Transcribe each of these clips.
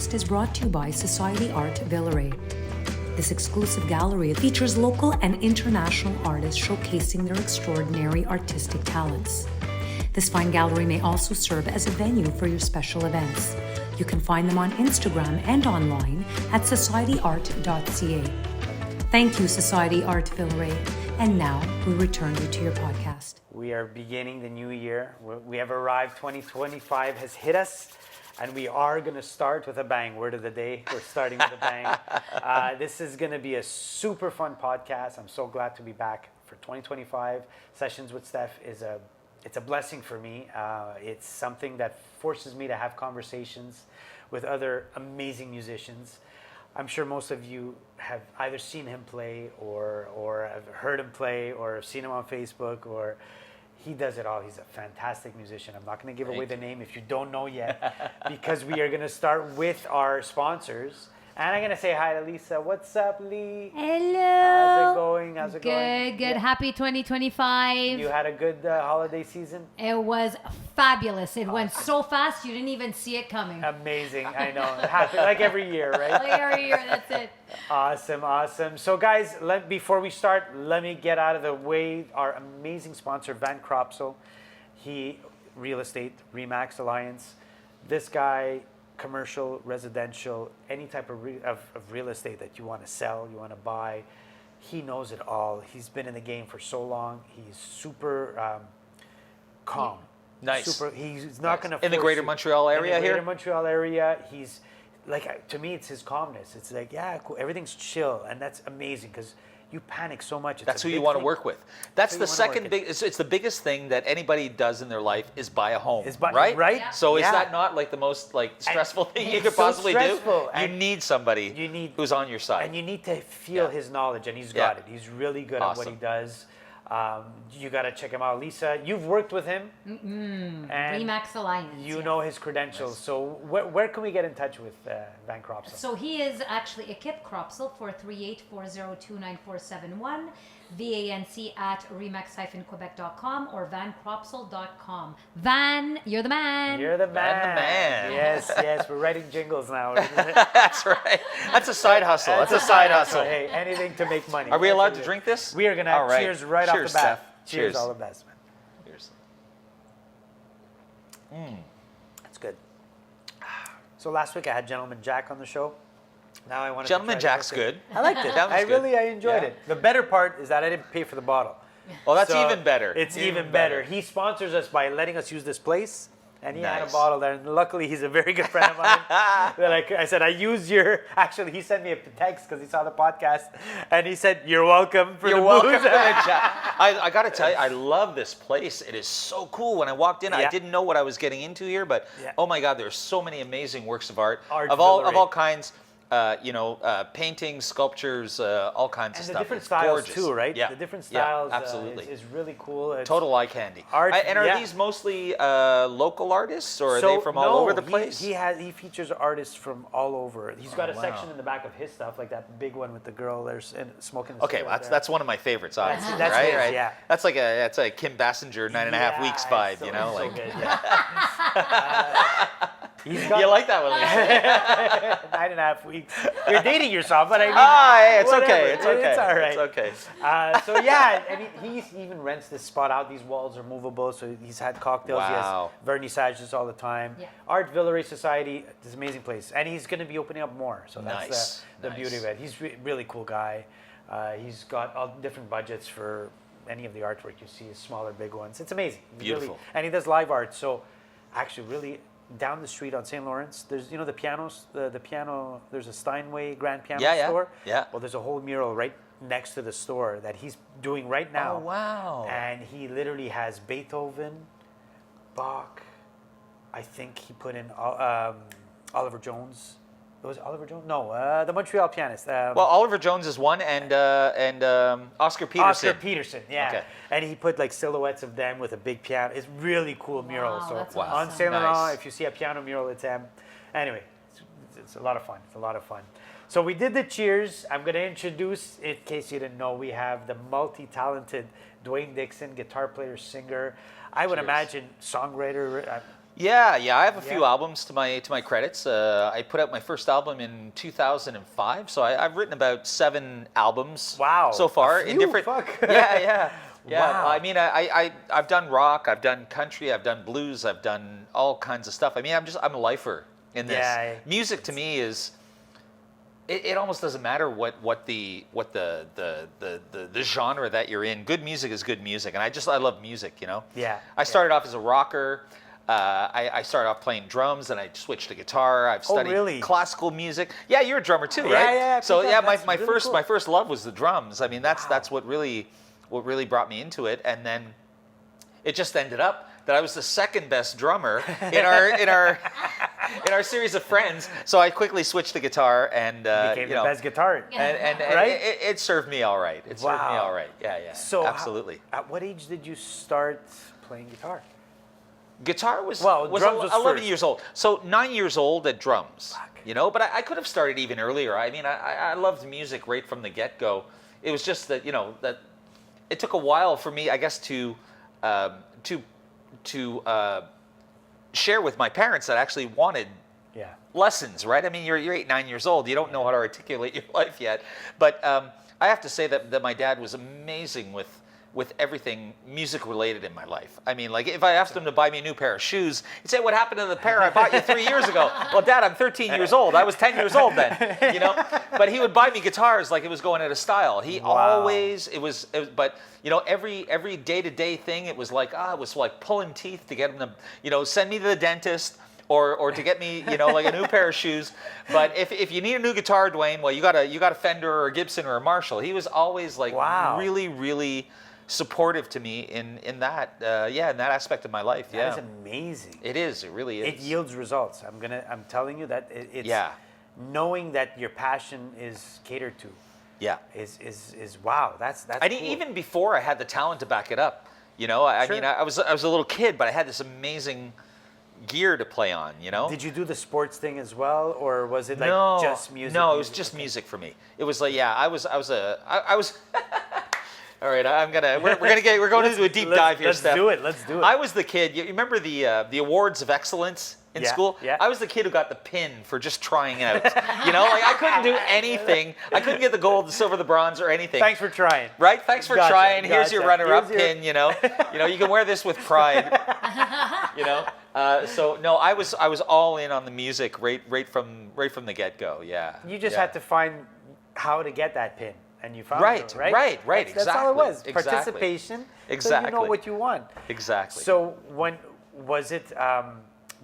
podcast is brought to you by Society Art Villeray. This exclusive gallery features local and international artists showcasing their extraordinary artistic talents. This fine gallery may also serve as a venue for your special events. You can find them on Instagram and online at societyart.ca. Thank you, Society Art Villeray. And now we return you to your podcast. We are beginning the new year. We have arrived. 2025 has hit us, and we are going to start with a bang. Word of the day, we're starting with a bang. This is going to be a super fun podcast. I'm so glad to be back for 2025. Sessions with Stef it's a blessing for me. It's something that forces me to have conversations with other amazing musicians. I'm sure most of you have either seen him play or have heard him play or have seen him on Facebook, or he does it all. He's a fantastic musician. I'm not going to give away the name if you don't know yet, because we are going to start with our sponsors. And I'm going to say hi to Lisa. What's up, Lee? Hello. How's it going? How's it going? Good. Happy 2025. You had a good holiday season? It was fabulous. It went so fast, you didn't even see it coming. Amazing. I know. Happy, like every year, right? Like every year, that's it. Awesome. So guys, before we start, let me get out of the way our amazing sponsor, Van Cropsel. He, Real Estate, RE/MAX Alliance. This guy, commercial, residential, any type of real estate that you want to sell, you want to buy, he knows it all. He's been in the game for so long. He's super calm. Nice. He's not going to in the Greater Montreal area in the Greater here. Montreal area. He's like, to me, it's his calmness. It's like, yeah, cool. Everything's chill, and that's amazing because you panic so much. That's who you want to work with. That's the second big. It's the biggest thing that anybody does in their life is buy a home, right? Right. Yeah. So is that not like the most stressful thing you could possibly do? You need somebody who's on your side, and you need to feel his knowledge, and he's got it. He's really good at what he does. You got to check him out. Lisa, you've worked with him. And RE/MAX Alliance. You know his credentials. Nice. So where can we get in touch with Van Cropsel? So he is actually Ekip Cropsel for 3840294771, VANC at remax-quebec.com or vancropsel.com. Van, you're the man. You're the man. Van the man. Yes. We're writing jingles now. That's right. That's a side hustle. That's a side hustle. Hey, anything to make money. Are we allowed to drink this? We are going to cheers right off the bat. Stef. Cheers, all the best, man. Cheers. That's good. So last week I had Gentleman Jack on the show. Now I want to Gentleman Jack's good. I liked it. I enjoyed it. The better part is that I didn't pay for the bottle. Well, that's even better. It's even better. He sponsors us by letting us use this place. And he had a bottle there. And luckily, he's a very good friend of mine. Like I said, I used your... Actually, he sent me a text because he saw the podcast. And he said, you're welcome for the booze. I got to tell you, I love this place. It is so cool. When I walked in, I didn't know what I was getting into here. But, oh my God, there's so many amazing works of art of all kinds. Paintings, sculptures, all kinds of stuff. And the different styles too, right? Yeah. The different styles absolutely. Is really cool. It's total eye candy. And are these mostly local artists, or are they from all over the place? He features artists from all over. He's got a section in the back of his stuff, like that big one with the girl there's smoking. Okay, well, that's one of my favorites. That's right? Yeah. That's like a Kim Basinger 9.5 Weeks vibe, you know? So good, You like that one, Lisa? 9.5 weeks. You're dating yourself, but I mean, hey, it's whatever. okay. It's okay. It's all right. It's okay. So yeah, and he even rents this spot out. These walls are movable, so he's had cocktails. Wow. He has vernissages all the time. Yeah. Art Villeray Society, this amazing place, and he's going to be opening up more. So that's the beauty of it. He's really cool guy. He's got all different budgets for any of the artwork you see, smaller, big ones. It's amazing. Beautiful. And he does live art. So actually, really. Down the street on St. Lawrence, there's the pianos, the piano. There's a Steinway grand piano store. Yeah. Well, there's a whole mural right next to the store that he's doing right now. Oh wow! And he literally has Beethoven, Bach. I think he put in Oliver Jones. Was it Oliver Jones? No, the Montreal pianist. Well, Oliver Jones is one, and Oscar Peterson. Oscar Peterson, yeah. Okay. And he put like silhouettes of them with a big piano. It's really cool mural. So that's on Saint Laurent, if you see a piano mural, it's him. Anyway, it's a lot of fun. It's a lot of fun. So we did the cheers. I'm going to introduce, in case you didn't know, we have the multi-talented Dwayne Dixon, guitar player, singer. I would imagine songwriter. Yeah, I have a few albums to my credits. I put out my first album in 2005, so I've written about 7 albums. Wow. So far A in few? different. Fuck. Yeah. Wow. I mean, I've done rock, I've done country, I've done blues, I've done all kinds of stuff. I mean, I'm a lifer in this. Yeah, Music to me is. It almost doesn't matter what the genre that you're in. Good music is good music, and I love music, you know. Yeah. I started off as a rocker. I started off playing drums, and I switched to guitar. I've studied classical music. Yeah, you're a drummer too, right? Yeah. So yeah, my really first cool. my first love was the drums. I mean, that's what really brought me into it, and then it just ended up that I was the second best drummer in our series of friends. So I quickly switched to guitar and became the best guitar. and Right? it served me all right. It served me all right. Yeah. So absolutely. At what age did you start playing guitar? Guitar was drums was 11 first. years old. So 9 years old at drums. You know, but I could have started even earlier. I mean, I loved music right from the get-go. It was just that, that it took a while for me, I guess, to share with my parents that I actually wanted lessons, right? I mean, you're 8, 9 years old. You don't know how to articulate your life yet. But I have to say that my dad was amazing with everything music related in my life. I mean, like if I asked him to buy me a new pair of shoes, he'd say, "What happened to the pair I bought you 3 years ago?" Well, Dad, I'm 13 years old. I was 10 years old then, you know? But he would buy me guitars like it was going out of style. He always, it was, but every day-to-day thing, it was like pulling teeth to get him to, send me to the dentist, or to get me, like a new pair of shoes. But if you need a new guitar, Dwayne, well, you got a Fender or a Gibson or a Marshall. He was always like really, really supportive to me in that in that aspect of my life. That is amazing. It is. It really is. It yields results. I'm telling you that it's knowing that your passion is catered to. Yeah. Is wow. That's I mean, cool. even before I had the talent to back it up. I mean, I was a little kid, but I had this amazing gear to play on, Did you do the sports thing as well, or was it like just music? No, it was just music for me. It was like, I was all right, we're going into a deep dive here, Stef. Let's do it. I was the kid. You remember the awards of excellence in school? Yeah. I was the kid who got the pin for just trying out. Like I couldn't do anything. I couldn't get the gold, the silver, the bronze, or anything. Thanks for trying. Right? Thanks for trying. Here's your runner-up Here's your... pin. You can wear this with pride. So no, I was all in on the music right from the get-go. Yeah. You just had to find how to get that pin. And you found it, right? Right, exactly. That's all it was. Exactly. Participation. Exactly. So you know what you want. Exactly. So when was it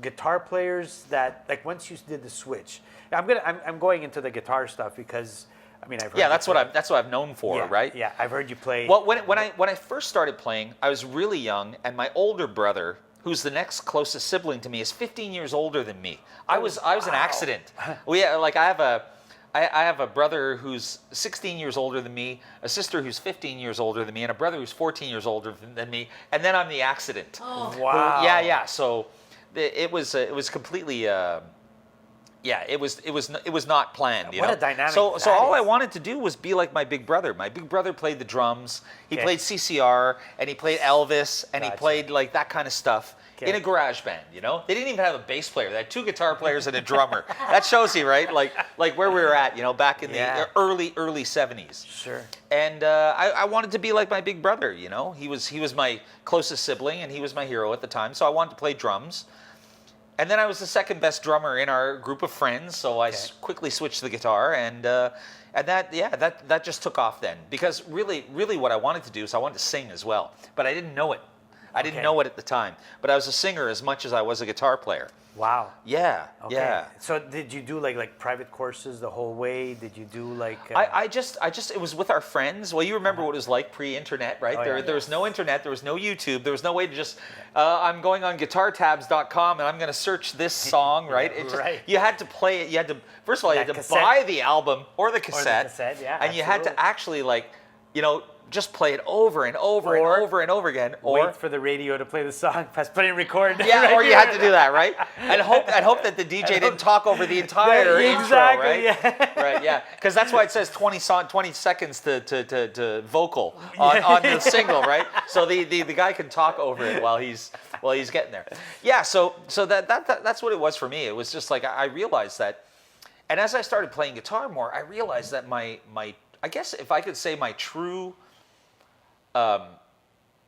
guitar players that once you did the switch? I'm going into the guitar stuff because I mean I've heard that's what I'm known for, right? Yeah, I've heard you play. Well, when I first started playing, I was really young, and my older brother, who's the next closest sibling to me, is 15 years older than me. I was an accident. I have a brother who's 16 years older than me, a sister who's 15 years older than me, and a brother who's 14 years older than me, and then I'm the accident. Oh. Wow. Yeah. So it was completely. It was not planned. What a dynamic. So all I wanted to do was be like my big brother. My big brother played the drums. He played CCR, and he played Elvis, and he played like that kind of stuff. In a garage band, They didn't even have a bass player. They had 2 guitar players and a drummer. That shows you, right? Like where we were at, back in the early 70s. Sure. And I wanted to be like my big brother, He was my closest sibling, and he was my hero at the time. So I wanted to play drums. And then I was the second best drummer in our group of friends, so I quickly switched to the guitar, and that just took off then. Because really what I wanted to do is I wanted to sing as well, but I didn't know it. I didn't know it at the time, but I was a singer as much as I was a guitar player. Wow. Yeah. Okay. Yeah. So did you do like private courses the whole way? Did you do like? I just it was with our friends. Well, you remember what it was like pre-internet, right? There was no internet, there was no YouTube, there was no way to just. I'm going on guitartabs.com and I'm going to search this song, right? You had to play it. You had to first of all you had to buy the album or the cassette, and you had to actually just play it over and over and over and over again. Or wait for the radio to play the song, press play and record. Yeah, right or you here. had to do that, right? And hope that the DJ didn't talk over the entire intro, right? Yeah. Right, yeah. Because that's why it says 20 seconds to vocal on the single, right? So the guy can talk over it while he's getting there. Yeah, so that's what it was for me. It was just like I realized that, and as I started playing guitar more, I realized that my I guess if I could say my true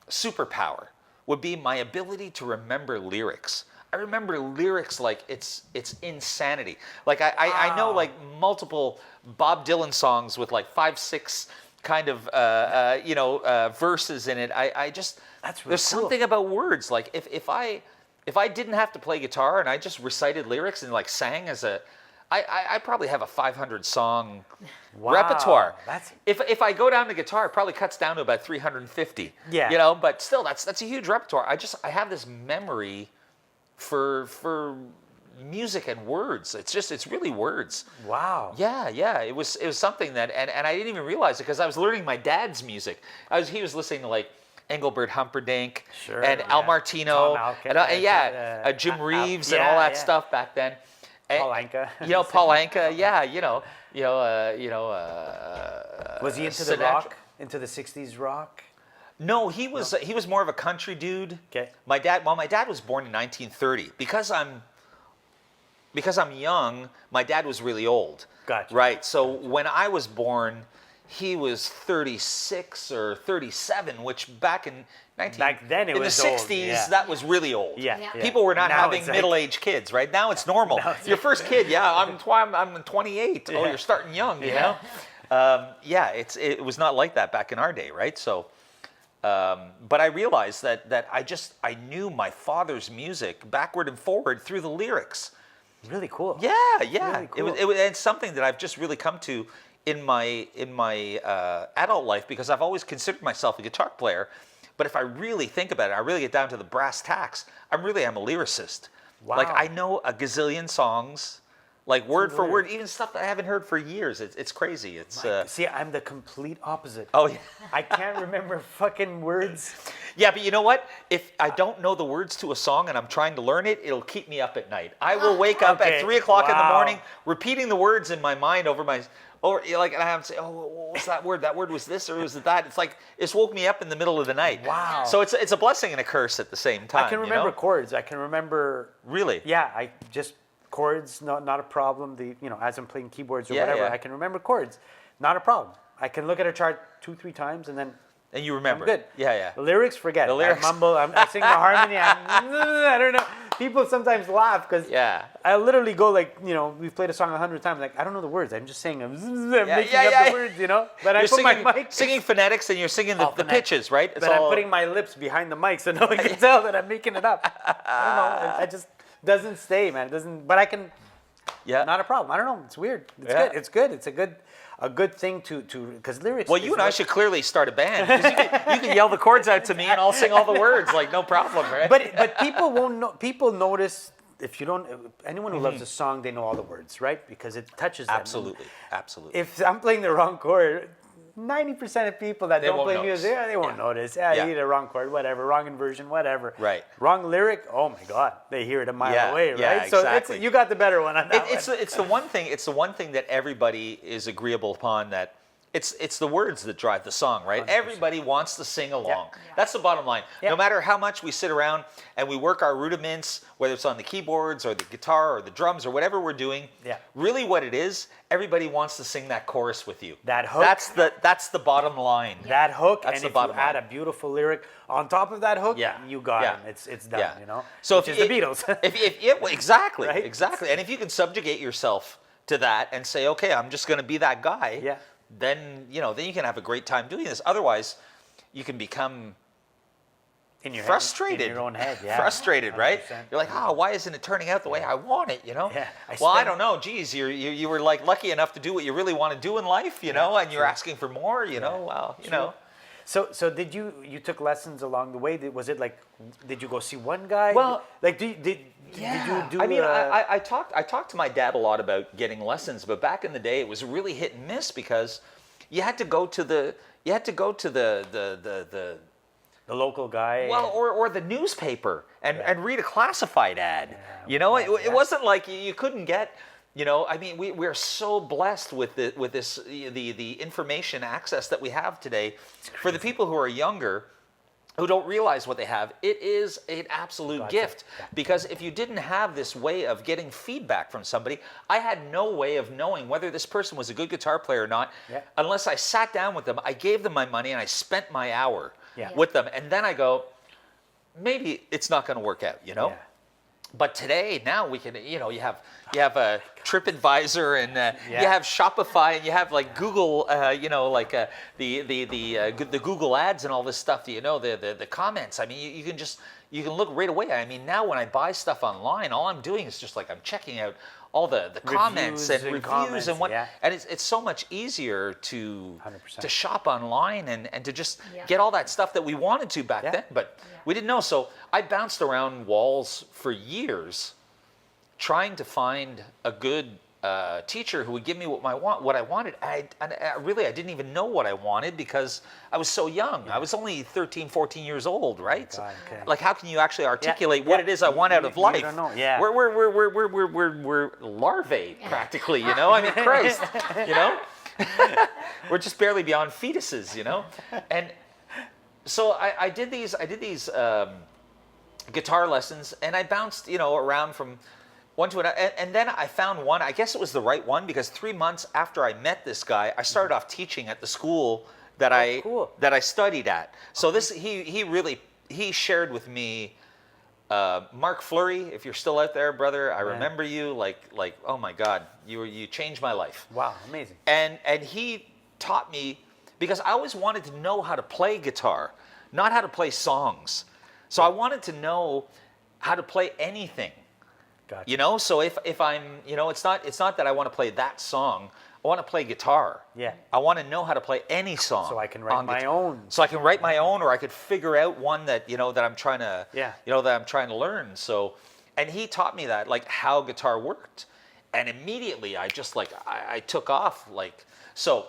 superpower would be my ability to remember lyrics. I remember lyrics like it's insanity. Like I know like multiple Bob Dylan songs with like 5, 6 kind of verses in it. I just That's really there's cool. something about words. Like if I didn't have to play guitar and I just recited lyrics and like sang as a I probably have a 500 song repertoire. If I go down to guitar, it probably cuts down to about 350. Yeah. But still that's a huge repertoire. I have this memory for music and words. It's really words. Wow. Yeah. It was something that and I didn't even realize it because I was learning my dad's music. He was listening to like Engelbert Humperdinck and Al Martino and Jim Reeves and all that stuff back then. Paul Anka. Paul Anka, was he into the rock? Into the 60s rock? No, he was more of a country dude. Okay. My dad was born in 1930. Because I'm young, my dad was really old. Gotcha. Right. So when I was born, he was 36 or 37, which back then it was old. 60s, that was really old. Yeah. People were not Now having it's like- middle-aged kids, right? Now it's normal. Your first kid, I'm 28. Oh, you're starting young, you know? It was not like that back in our day, right? So, but I realized that I knew my father's music backward and forward through the lyrics. Really cool. Yeah. Really cool. It's something that I've just really come to in my adult life because I've always considered myself a guitar player. But if I really think about it, I really get down to the brass tacks. I'm a lyricist. Wow. Like I know a gazillion songs, like word for word, even stuff that I haven't heard for years. It's crazy. See, I'm the complete opposite. Oh yeah. I can't remember fucking words. Yeah, but you know what? If I don't know the words to a song and I'm trying to learn it, it'll keep me up at night. I will wake up at 3 o'clock in the morning, repeating the words in my mind and I have to say, oh, what's that word? That word was this or was it that? It's like it's woke me up in the middle of the night. Wow. So it's a blessing and a curse at the same time. I can remember chords. I can remember. Really? Yeah, I just chords, not a problem. As I'm playing keyboards or whatever, I can remember chords, not a problem. I can look at a chart 2-3 times and then. And you remember. I'm good. Yeah. The lyrics, forget the it. Lyrics. I mumble. I sing the harmony. I don't know. People sometimes laugh because I literally go like, we've played a song 100 times. Like, I don't know the words. I'm just saying them. I'm making up the words, But I put my mic. Singing phonetics and you're singing the pitches, right? But I'm putting my lips behind the mic so no one can tell that I'm making it up. I don't know. It just doesn't stay, man. It doesn't. But I can. Yeah. Not a problem. I don't know. It's weird. It's good. It's good. It's a good thing to because lyrics. Well, you and I should clearly start a band. 'Cause you can yell the chords out to me, and I'll sing all the words like no problem, right? But people won't know. People notice if you don't. Anyone who loves a song, they know all the words, right? Because it touches them. Absolutely. If I'm playing the wrong chord, 90% of people that don't play notice. music, they won't notice. You hit a wrong chord, whatever, wrong inversion, whatever. Right. Wrong lyric. Oh my God, they hear it a mile away, right? Yeah, exactly. So you got the better one on that. It's the one thing. It's the one thing that everybody is agreeable upon. That it's the words that drive the song, right? 100%. Everybody wants to sing along. Yeah. That's the bottom line. Yeah. No matter how much we sit around and we work our rudiments, whether it's on the keyboards or the guitar or the drums or whatever we're doing, really what it is, everybody wants to sing that chorus with you. That hook. That's the bottom line. That hook, That's and the if bottom you add line. a beautiful lyric on top of that hook, you got him. It's done, So Which is the Beatles. Exactly, Right? exactly. And if you can subjugate yourself to that and say, okay, I'm just going to be that guy, then you can have a great time doing this. Otherwise, you can become in your frustrated. Head, in your own head, frustrated, 100%. right? You're like, why isn't it turning out the way I want it? Yeah. I don't know. Geez, you were like lucky enough to do what you really want to do in life, and you're asking for more, Well, So did you took lessons along the way? Was it like, did you go see one guy? Well, like did you do? I mean, I talked to my dad a lot about getting lessons, but back in the day, it was really hit and miss because you had to go to the You had to go to the local guy. well, or the newspaper and read a classified ad. Yeah, You know, it wasn't like you couldn't get. You know, I mean, we're so blessed with the information access that we have today. For the people who are younger, who don't realize what they have, it is an absolute gift. Yeah. Because if you didn't have this way of getting feedback from somebody, I had no way of knowing whether this person was a good guitar player or not, unless I sat down with them, I gave them my money, and I spent my hour with them. And then I go, maybe it's not going to work out, you know? Yeah. But today, now we can, you know, you have a TripAdvisor, and you have Shopify, and you have like Google, you know, like the Google ads and all this stuff. You know, the comments. I mean, you can look right away. I mean, now when I buy stuff online, all I'm doing is just like I'm checking out all the comments and reviews and what, and it's so much easier to 100%. shop online and to just get all that stuff that we wanted to back then, but we didn't know. So I bounced around walls for years trying to find a good teacher who would give me what I wanted. I didn't even know what I wanted because I was so young. I was only 13, 14 years old, right? God, okay. Like, how can you actually articulate what it is I want out of life? You don't know. Yeah. We're larvae practically, you know? I mean, Christ, you know? We're just barely beyond fetuses, you know? And so I did these guitar lessons, and I bounced, you know, around from one to another, and then I found one. I guess it was the right one because 3 months after I met this guy, I started off teaching at the school that I studied at. So this he shared with me, Mark Fleury. If you're still out there, brother, I remember you. Like oh my God, you changed my life. Wow, amazing. And he taught me because I always wanted to know how to play guitar, not how to play songs. So I wanted to know how to play anything. Gotcha. You know, so if I'm, you know, it's not that I want to play that song. I want to play guitar. Yeah. I want to know how to play any song. So I can write my own. So I can write my own, or I could figure out one that, you know, that I'm trying to, you know, that I'm trying to learn. So, and he taught me that, like, how guitar worked. And immediately I just like, I took off. Like, so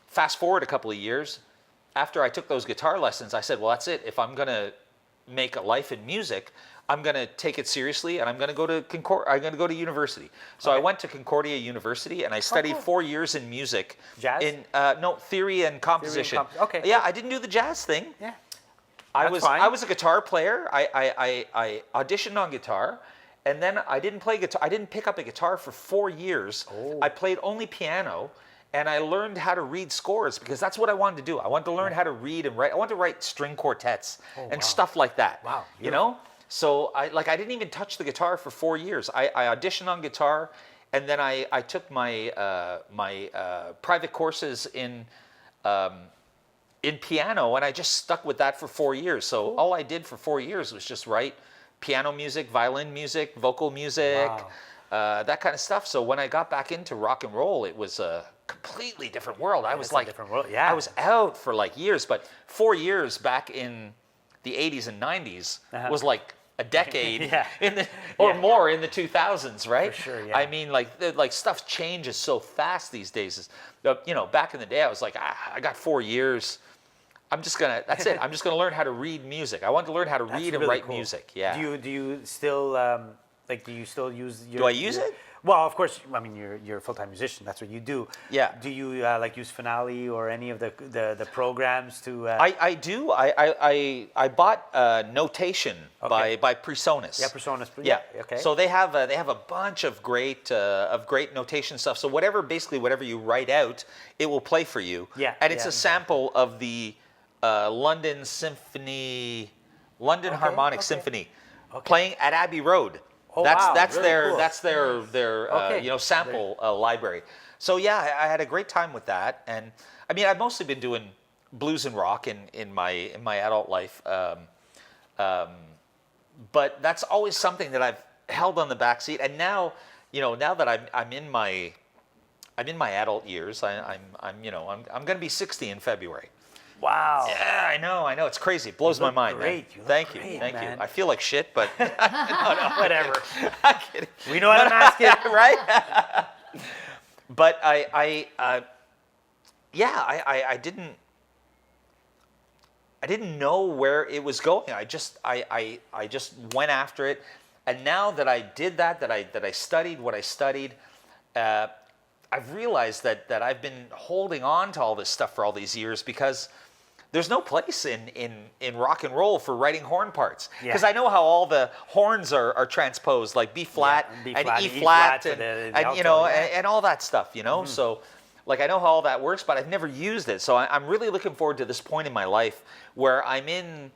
fast forward a couple of years, after I took those guitar lessons, I said, well, that's it. If I'm going to make a life in music, I'm going to take it seriously, and I'm going to go to I'm going to go to university. So I went to Concordia University, and I studied 4 years in music. Jazz? In theory and composition. Okay. Yeah, I didn't do the jazz thing. Yeah. I was a guitar player. I auditioned on guitar, and then I didn't play guitar. I didn't pick up a guitar for 4 years. Oh. I played only piano. And I learned how to read scores because that's what I wanted to do. I wanted to learn how to read and write. I wanted to write string quartets and stuff like that. Wow. You know? So I didn't even touch the guitar for 4 years. I auditioned on guitar, and then I took my private courses in piano, and I just stuck with that for 4 years. So all I did for 4 years was just write piano music, violin music, vocal music, that kind of stuff. So when I got back into rock and roll, it was a completely different world. I was like, different world. Yeah. I was out for like years, but 4 years back in the 80s and 90s was like a decade more in the 2000s, right? For sure, yeah. I mean, like stuff changes so fast these days. You know, back in the day, I was like, I got 4 years. That's it. I'm just gonna learn how to read music. I want to learn how to read and write music. Yeah. Do you still do you still use your? Do I use it? Well, of course. I mean, you're a full-time musician. That's what you do. Yeah. Do you like use Finale or any of the programs to? I do. I bought Notation by Presonus. Yeah, Presonus. Yeah. Okay. So they have a bunch of great notation stuff. So whatever you write out, it will play for you. Yeah. And it's a sample of the London Harmonic Symphony playing at Abbey Road. Oh, That's really their cool. that's their sample library. So yeah, I had a great time with that, and I mean I've mostly been doing blues and rock in my adult life, but that's always something that I've held on the back seat. And now, now that I'm in my adult years, I'm going to be 60 in February. Wow. Yeah, I know. It's crazy. It blows my mind. Great. Man. Thank you. I feel like shit, but no, whatever. I'm kidding. We know how to mask it, right? But I I didn't know where it was going. I just went after it, and now that I did that I studied what I studied, I've realized that I've been holding on to all this stuff for all these years because there's no place in rock and roll for writing horn parts. Because I know how all the horns are transposed, like B flat and E flat, and you know, and all that stuff, you know. So, like, I know how all that works, but I've never used it. So I'm really looking forward to this point in my life where I'm in.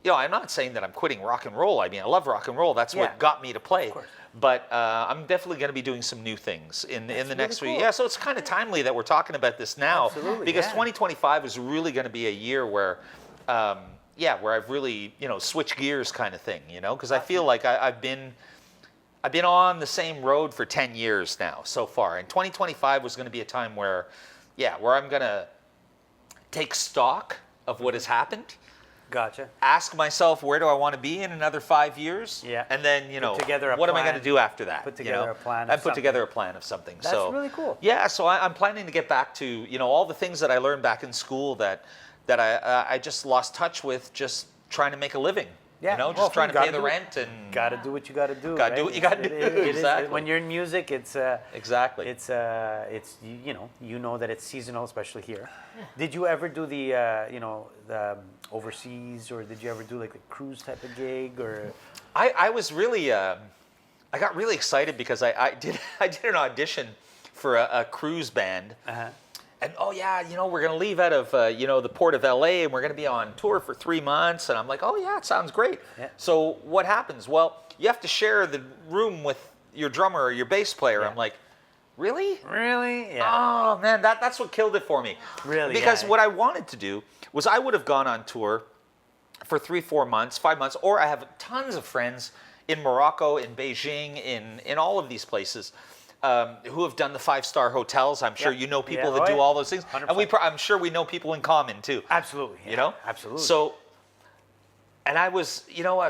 You know, I'm not saying that I'm quitting rock and roll. I mean, I love rock and roll. That's what got me to play. But I'm definitely going to be doing some new things in the next week. Yeah, so it's kind of timely that we're talking about this now, because 2025 is really going to be a year where, where I've really, you know, switched gears kind of thing, you know, because I feel like I've been on the same road for 10 years now so far, and 2025 was going to be a time where I'm going to take stock of what has happened. Gotcha. Ask myself, where do I want to be in another 5 years? Yeah. And then, you know, what am I going to do after that? Put together a plan. And put together a plan of something. That's really cool. Yeah. So I'm planning to get back to, you know, all the things that I learned back in school that I just lost touch with, just trying to make a living. Yeah. You know, just trying to pay the rent and. Got to do what you got to do. Got to do what you got to do. Exactly. When you're in music, it's exactly. It's you know that it's seasonal, especially here. Did you ever do the overseas, or did you ever do like a cruise type of gig, or? I was really I got really excited because I did an audition for a cruise band. And you know, we're going to leave out of you know, the port of LA, and we're going to be on tour for 3 months. And I'm like, oh yeah, it sounds great. Yeah. So what happens? Well, you have to share the room with your drummer or your bass player. I'm like, really? Really? Yeah. Oh man, that's what killed it for me. Really? Because what I wanted to do was I would have gone on tour for 3, 4 months, 5 months, or I have tons of friends in Morocco, in Beijing, in all of these places. Who have done the 5-star hotels. I'm sure you know people that do all those things. 100%. And I'm sure we know people in common too. Absolutely. You know? Absolutely. So, and I was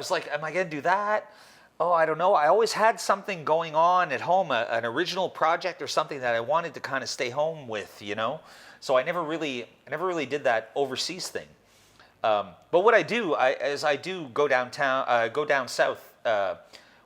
like, am I going to do that? Oh, I don't know. I always had something going on at home, an original project or something that I wanted to kind of stay home with, you know? So I never really did that overseas thing. But what I do is I do go down south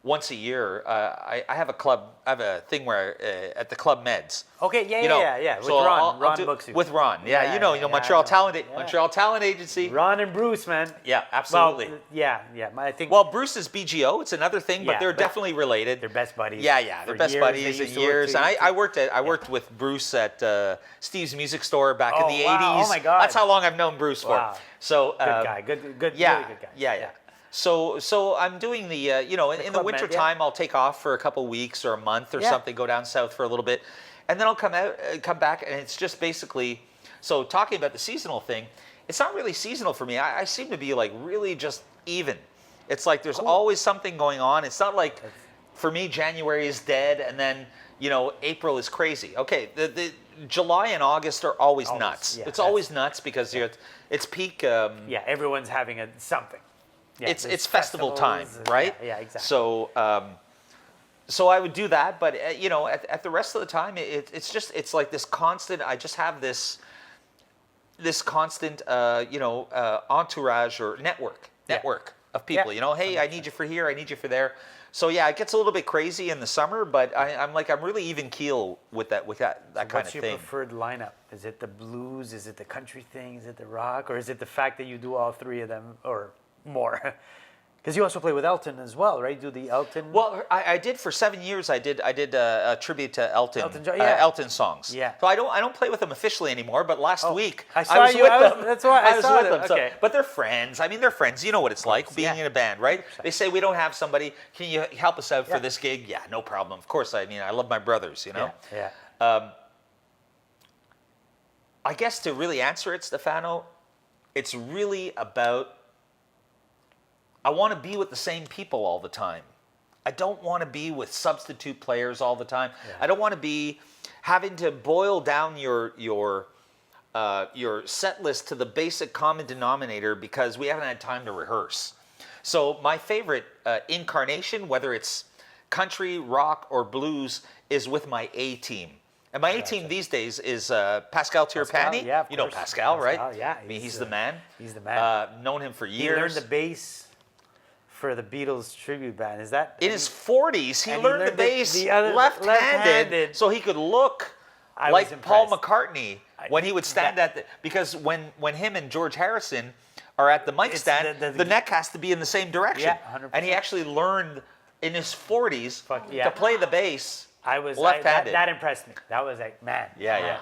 once a year. I have a club. I have a thing where at the Club Meds. Okay, yeah. With so Ron books you. With Ron, you know Montreal Talent Agency. Ron and Bruce, man. Yeah, absolutely. Well, I think. Well, Bruce is BGO. It's another thing, but they're definitely related. They're best buddies. Yeah, they're best buddies in years. And I worked with Bruce at Steve's Music Store back in the 80s. Oh my God. That's how long I've known Bruce for. So good guy. Good. Really good guy. Yeah. So I'm doing the, you know, in the winter time, I'll take off for a couple weeks or a month or something, go down south for a little bit, and then I'll come back, and it's just basically, so talking about the seasonal thing, it's not really seasonal for me. I seem to be like really just even. It's like there's always something going on. It's not like, for me, January is dead, and then, you know, April is crazy. Okay, the July and August are always nuts. Yeah, it's always nuts because it's peak. Everyone's having something. Yeah, it's festival time, right? Yeah, exactly. So I would do that, but you know, at the rest of the time, it's like this constant. I just have this constant, entourage or network of people. You know, hey, 100%. I need you for here, I need you for there. So yeah, it gets a little bit crazy in the summer, but I'm really even keel with that kind of thing. What's your preferred lineup? Is it the blues? Is it the country thing? Is it the rock? Or is it the fact that you do all three of them or more? Because you also play with Elton as well, right? Do the Elton? Well, I did for 7 years. I did a tribute to Elton. Elton songs. Yeah. So I don't play with them officially anymore. But last week I was with them. That's why I was with them. Okay. So, but they're friends. I mean, they're friends. You know what it's like being in a band, right? 100%. They say we don't have somebody. Can you help us out for this gig? Yeah, no problem. Of course. I mean, I love my brothers. You know. Yeah. I guess to really answer it, Stefano, it's really about. I want to be with the same people all the time. I don't want to be with substitute players all the time. Yeah. I don't want to be having to boil down your set list to the basic common denominator because we haven't had time to rehearse. So my favorite incarnation, whether it's country, rock, or blues, is with my A team. And my A team these days is Pascal Tirapani. Yeah, of you know course. Pascal, right? Yeah, I mean, he's the man. He's the man. Known him for He years. learned the bass for the Beatles tribute band. Is that in his 40s? He learned the bass left-handed. left-handed, so he could look like Paul impressed. McCartney when he would stand because when him and George Harrison are at the mic stand, the neck has to be in the same direction. Yeah, 100%. And he actually learned in his 40s yeah. to play the bass left-handed. That impressed me. That was like, man. Yeah.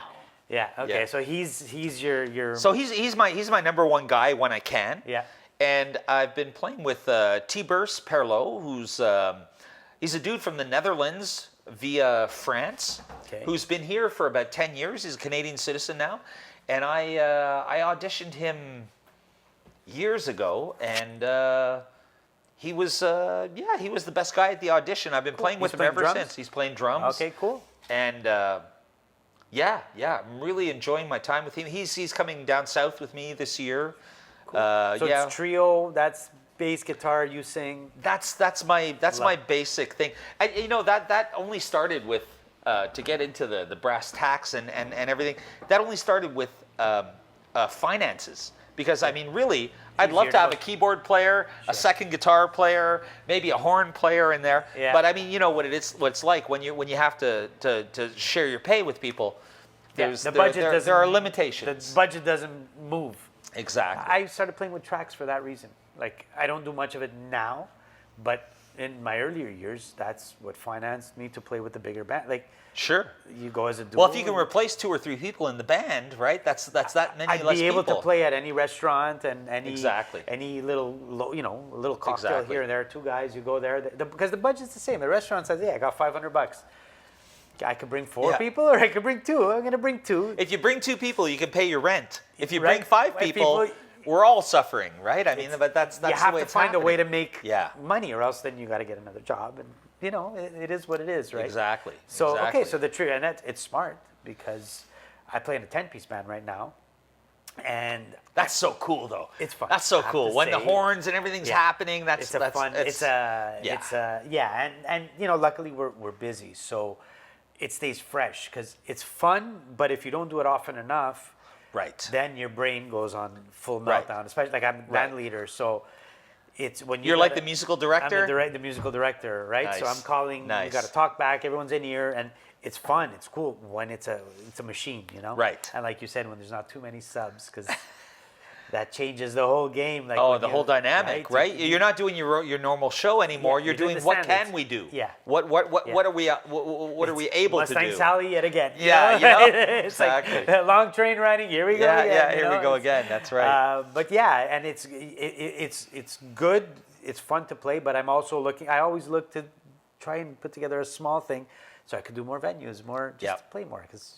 Okay, Yeah. so he's your. So he's my number one guy when I can. Yeah. And I've been playing with Tibers Perlot, who's he's a dude from the Netherlands via France, who's been here for about 10 years. He's a Canadian citizen now, and I auditioned him years ago, and he was the best guy at the audition. I've been playing with him ever since. He's playing drums. Okay, cool. And I'm really enjoying my time with him. He's coming down south with me this year. Cool. So it's trio. That's bass guitar. You sing. That's my basic thing. That only started with to get into the brass tacks and everything. That only started with finances. Because I mean, really, I'd love to have a keyboard player, a second guitar player, maybe a horn player in there. Yeah. But I mean, you know what it's like when you have to share your pay with people. There are limitations. The budget doesn't move. Exactly. I started playing with tracks for that reason. Like, I don't do much of it now, but in my earlier years, that's what financed me to play with the bigger band. Like, sure, you go as a duo. Well, if you can replace 2 or 3 people in the band, right? That's that many I'd less be able people. to play at any restaurant and any little a little cocktail here and there. 2 guys, you go there because the budget's the same. The restaurant says, "Yeah, I got $500. I could bring 4 people, or I could bring 2. I'm gonna bring 2. If you bring 2 people, you can pay your rent. If you bring 5 people, we're all suffering, right? I mean, but that's the way it's You have to find a way to make money, or else then you got to get another job, and it is what it is, right? Exactly. So okay, so the trio, and it's smart because I play in a 10-piece band right now, and that's so cool, though. It's fun. That's so cool when the horns and everything's happening. That's fun. And luckily we're busy, so it stays fresh because it's fun. But if you don't do it often enough, then your brain goes on full meltdown. Especially like I'm a band leader, so it's when you're like the musical director. I'm the musical director, right? Nice. So I'm calling. Nice. You got to talk back. Everyone's in here, and it's fun. It's cool when it's a machine, Right. And like you said, when there's not too many subs, because that changes the whole game. Like the whole dynamic, right? You're not doing your normal show anymore. You're doing what can we do? Yeah. What are we able to do? Mustang Sally yet again. Yeah, it's exactly. Like long train riding. Here we go again. Yeah, here we go again. That's right. But yeah, and it's good. It's fun to play. But I'm also looking. I always look to try and put together a small thing, so I could do more venues, to play more. Because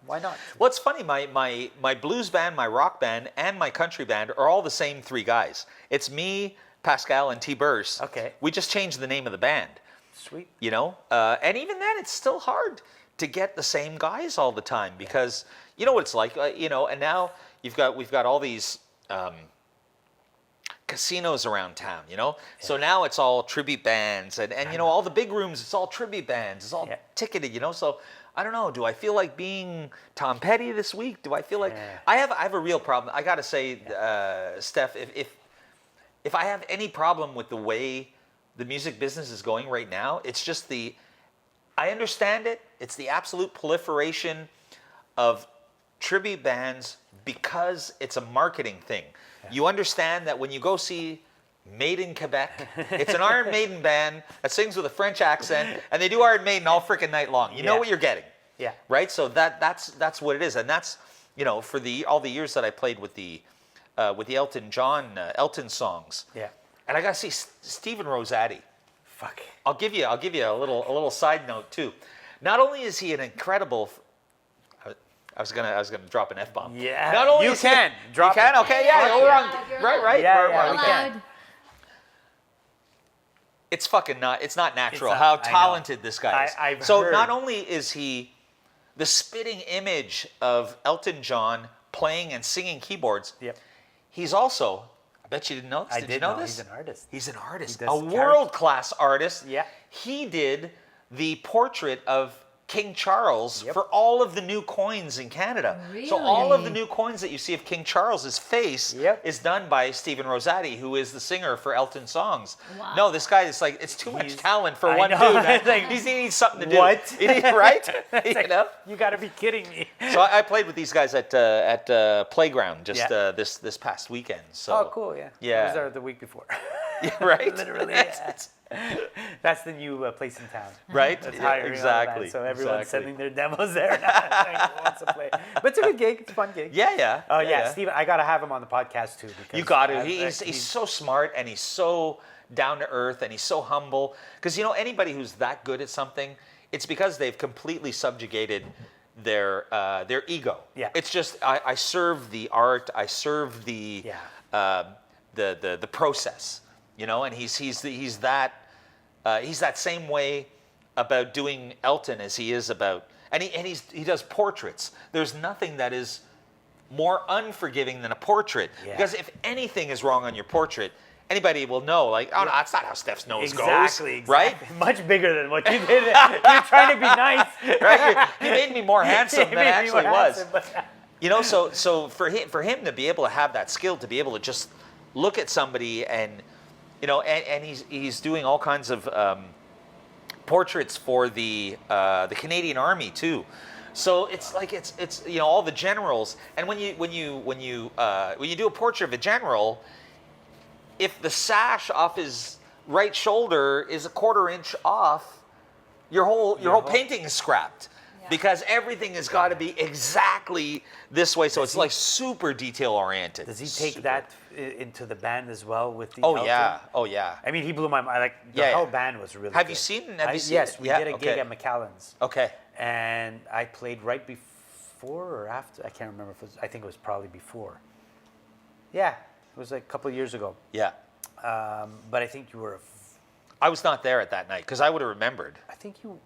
why not? Well, it's funny. My blues band, my rock band, and my country band are all the same 3 guys. It's me, Pascal, and T. Burrs. Okay. We just changed the name of the band. Sweet. And even then, it's still hard to get the same guys all the time because you know what it's like. And now we've got all these casinos around town. So now it's all tribute bands and all the big rooms. It's all tribute bands. It's all ticketed. So. I don't know. Do I feel like being Tom Petty this week? Do I feel like I have a real problem? I got to say, Stef, if I have any problem with the way the music business is going right now, it's just I understand it. It's the absolute proliferation of tribute bands because it's a marketing thing. Yeah. You understand that when you go see Made in Quebec, it's an Iron Maiden band that sings with a French accent, and they do Iron Maiden all freaking night long. You know what you're getting, right? So that's what it is, and that's for all the years that I played with the Elton songs. Yeah, and I gotta see Stephen Rosati. Fuck. I'll give you a little side note too. Not only is he an incredible. I was gonna drop an F-bomb. Yeah. Not only you can drop. You can. Okay. Yeah. We're on. Right. Yeah. We can. It's fucking not. It's not natural how talented this guy is. I've so heard. Not only is he the spitting image of Elton John playing and singing keyboards, he's also. I bet you didn't know this. Did you know this? He's an artist. He's an artist. He A world-class artist. Yeah. He did the portrait of King Charles for all of the new coins in Canada. Really? So all of the new coins that you see of King Charles's face is done by Stephen Rosati, who is the singer for Elton songs. Wow. No, this guy is like, it's too much talent for I one know. dude. Man. Like, he needs something to do. what? Right? You know? You got to be kidding me. So I played with these guys at Playground just this past weekend. So. Oh, cool, yeah. Yeah. I was there the week before. Yeah, right? Literally, yeah. That's the new place in town. Right? That's hiring Exactly. So everyone's Exactly. sending their demos there now. Who wants to play. But it's a good gig. It's a fun gig. Yeah. Oh, yeah. Steven, I got to have him on the podcast, too. Because You got to. He's so smart, and he's so down to earth, and he's so humble. Because, you know, anybody who's that good at something, it's because they've completely subjugated their ego. Yeah. It's just, I serve the art, I serve the process, you know, and he's that same way about doing Elton as he is about, and he does portraits. There's nothing that is more unforgiving than a portrait, because if anything is wrong on your portrait, anybody will know, like, oh no, that's not how Stef's nose goes, Exactly. right? Much bigger than what you did. You're trying to be nice. Right? You made me more handsome than I actually was. Handsome, but- You know, so for him to be able to have that skill, to be able to just look at somebody and, you know, and he's doing all kinds of portraits for the Canadian Army too. So it's like it's you know, all the generals, and when you do a portrait of a general, if the sash off his right shoulder is a 1/4 inch off, your whole painting is scrapped. Because everything has got to be exactly this way, so it's like super detail oriented. Does he take that into the band as well with the? Oh Elton? yeah, oh yeah. I mean, he blew my mind. Like the whole band was really. Have good. you seen? Yes, we yeah, did a gig at McAllen's. Okay. And I played right before or after. I can't remember if it was. I think it was probably before. Yeah, it was like a couple of years ago. Yeah. But I think you were. I was not there at that night because I would have remembered. I think you were.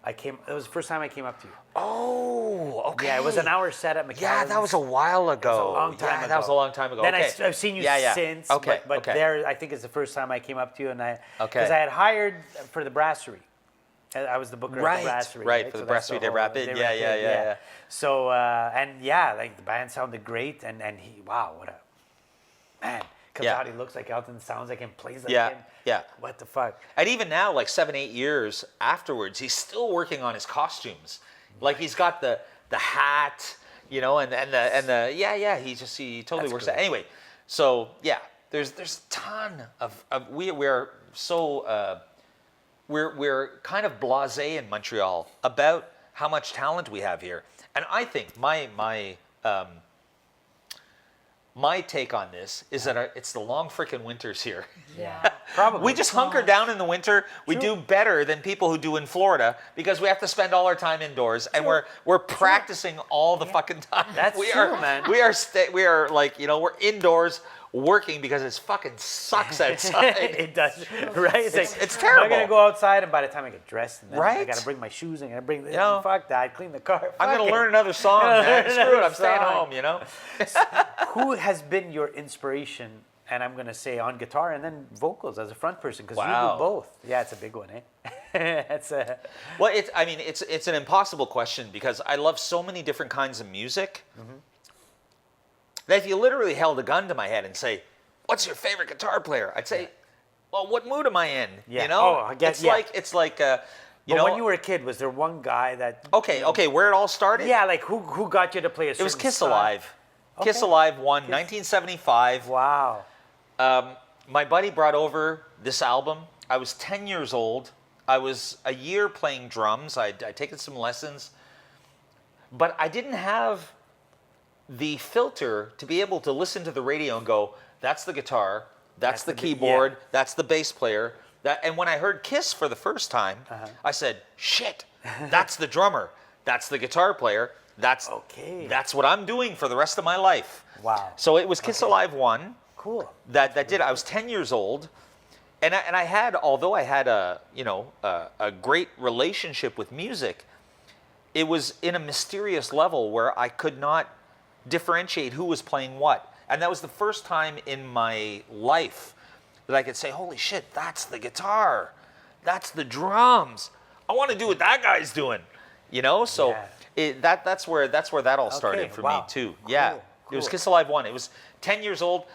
It was the first time I came up to you. Oh, okay. Yeah, it was an hour set at McAllen's. Yeah, that was a while ago. That was a long time ago. That was a long time ago. Then okay. I've seen you since. Okay. But there, I think it's the first time I came up to you, and because Okay. I had hired for the Brasserie. I was the booker at the Brasserie. Right, for the that's Brasserie the de whole- Rapid. de Yeah. Rapid, So and like the band sounded great, and he, wow, what a man. Comes out, he looks like Elton, sounds like him, plays like him. Yeah. What the fuck? And even now, like 7-8 years afterwards, he's still working on his costumes. Like he's got the hat, you know, and the he totally works great. that. Anyway, so yeah, there's a ton of we're so we're kind of blasé in Montreal about how much talent we have here. And I think my take on this is that it's the long frickin' winters here. Yeah. Probably. We just hunker down in the winter. We do better than people who do in Florida because we have to spend all our time indoors, and we're practicing all the fucking time. That's true, man. We are like, you know, we're indoors working because it fucking sucks outside. It does, right? It's terrible. I'm gonna go outside, and by the time I get dressed, and then I Right? gotta bring my shoes, and I gotta bring this. know, Fuck that! Clean the car. I'm Fuck gonna it. learn another song, man. Screw it. I'm Another staying song. home, you know. Who has been your inspiration? And I'm gonna say on guitar and then vocals as a front person because you Wow. do both. Yeah, it's a big one, eh? Well, it's an impossible question because I love so many different kinds of music that if you literally held a gun to my head and say, "What's your favorite guitar player?" I'd say, "Well, what mood am I in?" Yeah. You know, Oh, I guess, it's like you But know. when you were a kid, was there one guy that? Okay, where it all started? Yeah, like who got you to play a certain It was Kiss style? Alive. Kiss Okay. Alive won 1975. Wow. My buddy brought over this album. I was 10 years old. I was a year playing drums. I'd taken some lessons. But I didn't have the filter to be able to listen to the radio and go, that's the guitar, that's the keyboard, that's the bass player. And when I heard Kiss for the first time, I said, shit, that's the drummer, that's the guitar player, that's what I'm doing for the rest of my life. Wow. So it was Kiss Alive 1. Cool. That did. I was 10 years old, and I had, although I had a great relationship with music, it was in a mysterious level where I could not differentiate who was playing what, and that was the first time in my life that I could say, "Holy shit, that's the guitar, that's the drums, I want to do what that guy's doing, you know. So that's where that all started for me too. Yeah, it was Kiss Alive 1. It was 10 years old.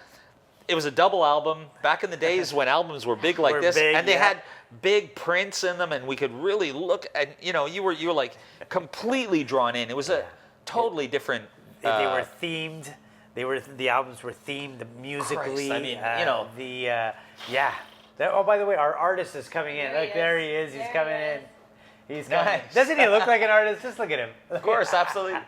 It was a double album back in the days when albums were big like this, and they had big prints in them, and we could really look at, you know, you were like completely drawn in. It was a totally different. They were themed. The albums were themed musically. Christ, I mean, you know, Oh, by the way, our artist is coming in. Look, there he is. He's coming in. He's coming. Nice. Doesn't he look like an artist? Just look at him. Of course, absolutely.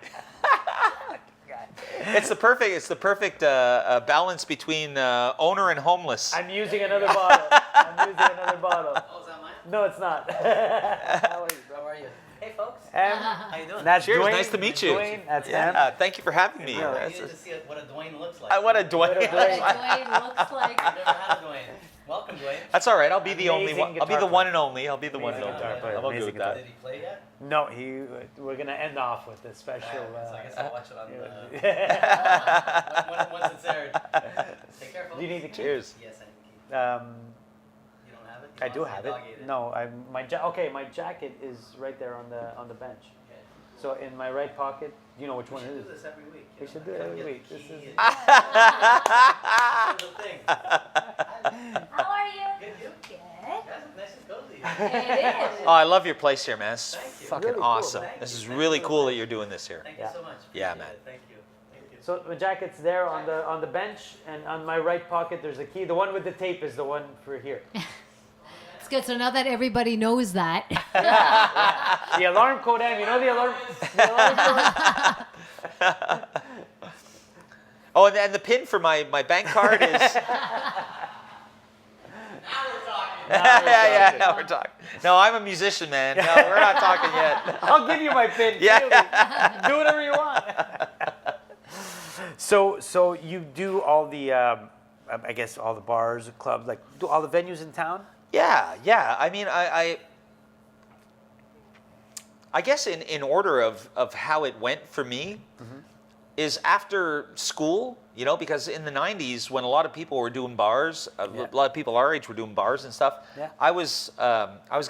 It's the perfect balance between owner and homeless. I'm using another bottle. Oh, is that mine? No, it's not. How are you? Hey, folks. How you doing? That's Cheers. Dwayne. Nice to meet you. Dwayne, that's him. Thank you for having me. No, I needed to see what a Dwayne looks like. What a Dwayne. Dwayne looks like. I've never had a Dwayne. Welcome, Dwayne. That's all right. I'll be the only Amazing one. I'll be guitar the player. one and only. I'll be the one and Amazing only. guitar player. I'm okay Amazing with that. Did he play yet? No, we're gonna end off with a special. So I guess I'll watch it on once it's aired. Take care, folks. Do you need the key? Cheers. Yes, I need the key. Um, You don't have it? I do lost have the it. dog ate No, my jacket is right there on the bench. Okay. So in my right pocket, you know which We one should it do is. this every week. We should do it every week. This is. This is the thing. How are you? Good, you? Good. That's nice and cozy. It is. Oh, I love your place here, man. It's Thank you. fucking Really cool, awesome. Thank This you. is Thank really you. cool that you're doing this here. Thank you Yeah. so much. Yeah, Appreciate man. it. Thank you. Thank you. So my jacket's there on the bench, and on my right pocket there's a key. The one with the tape is the one for here. It's good. So now that everybody knows that. The alarm code, Em. You know the alarm code. Oh, and the pin for my bank card is. Yeah, now we're talking. No, I'm a musician, man. No, we're not talking yet. I'll give you my pin. Yeah. Really. Do whatever you want. So you do all the, I guess all the bars, clubs, like do all the venues in town? Yeah. I mean, I guess in order of how it went for me is after school, you know, because in the 90s when a lot of people were doing bars, a lot of people our age were doing bars and stuff. Yeah. I was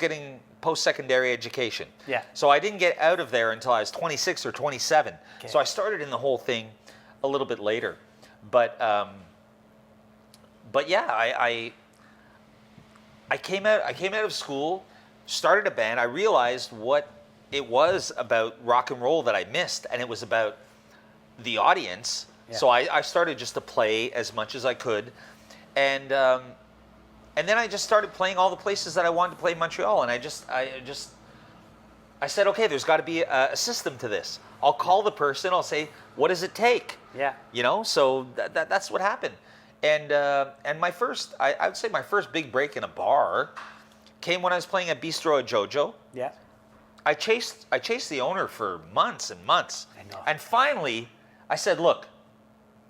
getting post-secondary education. Yeah. So I didn't get out of there until I was 26 or 27. Okay. So I started in the whole thing a little bit later. But yeah, I came out of school, started a band. I realized what it was about rock and roll that I missed, and it was about the audience. Yeah. So I started just to play as much as I could, and then I just started playing all the places that I wanted to play in Montreal, and I said, okay, there's got to be a system to this. I'll call the person. I'll say, what does it take? Yeah. You know. So that's what happened. And my first, I would say my first big break in a bar came when I was playing at Bistro at Jojo. Yeah. I chased the owner for months and months. I know. And finally, I said, look,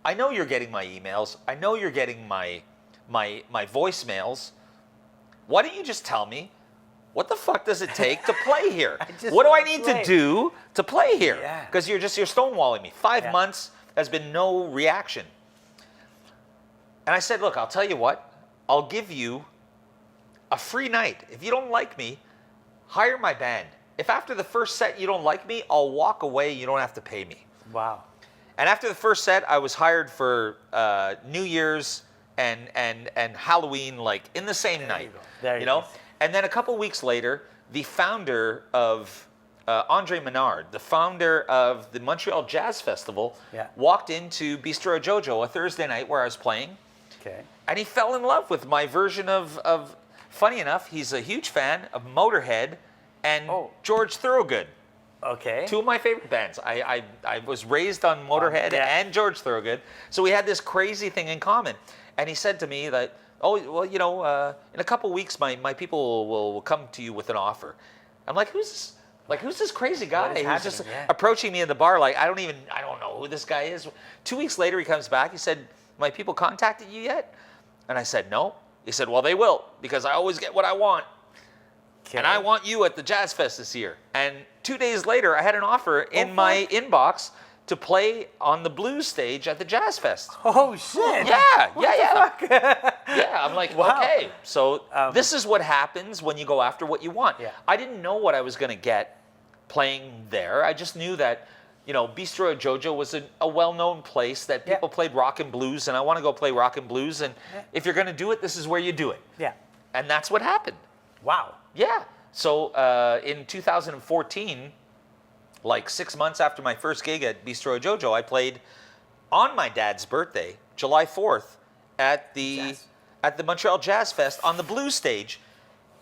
I know you're getting my emails. I know you're getting my voicemails. Why don't you just tell me, what the fuck does it take to play here? What do I need to do to play here? Yeah. Because you're stonewalling me. 5 Yeah. months, there's been no reaction. And I said, look, I'll tell you what. I'll give you a free night. If you don't like me, hire my band. If after the first set you don't like me, I'll walk away. You don't have to pay me. Wow. And after the first set, I was hired for New Year's and Halloween, like in the same night. There you know. go. And then a couple weeks later, the founder of Andre Menard, the founder of the Montreal Jazz Festival, walked into Bistro Jojo a Thursday night where I was playing. Okay. And he fell in love with my version of funny enough, he's a huge fan of Motorhead and George Thorogood. Okay. Two of my favorite bands. I was raised on Motorhead and George Thorogood. So we had this crazy thing in common. And he said to me that, oh, well, you know, in a couple weeks, my people will come to you with an offer. I'm like, who's this? Like, who's this crazy guy? What is He's just happening? Yeah. approaching me in the bar like, I don't know who this guy is. 2 weeks later, he comes back. He said, my people contacted you yet? And I said, no. He said, well, they will, because I always get what I want. Okay. And I want you at the Jazz Fest this year. And 2 days later, I had an offer in my inbox to play on the blues stage at the Jazz Fest. Oh shit! Yeah. Yeah, I'm like, Wow. okay, so this is what happens when you go after what you want. Yeah. I didn't know what I was going to get playing there. I just knew that, Bistro Jojo was a well-known place that people played rock and blues, and I want to go play rock and blues, and if you're going to do it, this is where you do it. Yeah. And that's what happened. Wow. Yeah. So in 2014, like 6 months after my first gig at Bistro Jojo, I played on my dad's birthday, July 4th, at the Montreal Jazz Fest on the blues stage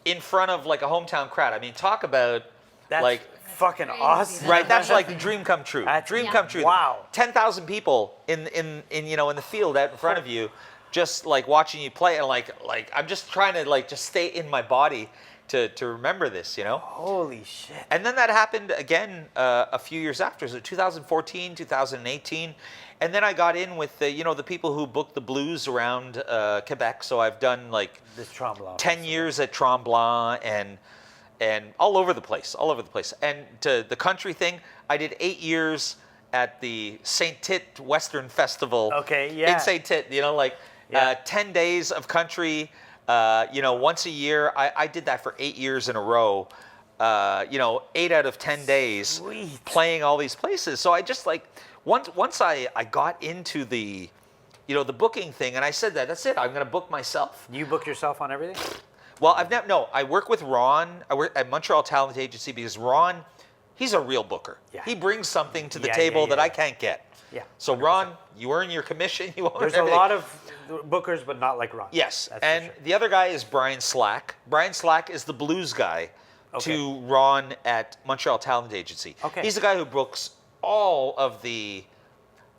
in front of like a hometown crowd. I mean, talk about That's fucking awesome. right, that's like the dream come true. Dream come true. Wow. 10,000 people in the field out in front of you, just like watching you play, and like I'm just trying to like just stay in my body to remember this, Holy shit. And then that happened again a few years after, so 2014, 2018, and then I got in with the people who book the blues around Quebec. So I've done like This Tremblant. 10 years at Tremblant and all over the place. And to the country thing, I did 8 years at the Saint Tite Western Festival. Okay, yeah. In Saint Tite, 10 days of country. Once a year. I did that for 8 years in a row. 8 out of 10 days Sweet. playing all these places. So I just like once I got into the the booking thing, and I said that's it. I'm going to book myself. You book yourself on everything? Well, I work with Ron. I work at Montreal Talent Agency because Ron, he's a real booker. Yeah. He brings something to the Yeah, table yeah, that yeah. I can't get. Yeah. So Ron, you earn your commission. You own There's everything. a lot of bookers, but not like Ron. Yes, That's for and sure. the other guy is Brian Slack. Brian Slack is the blues guy to Ron at Montreal Talent Agency. Okay. He's the guy who books all of the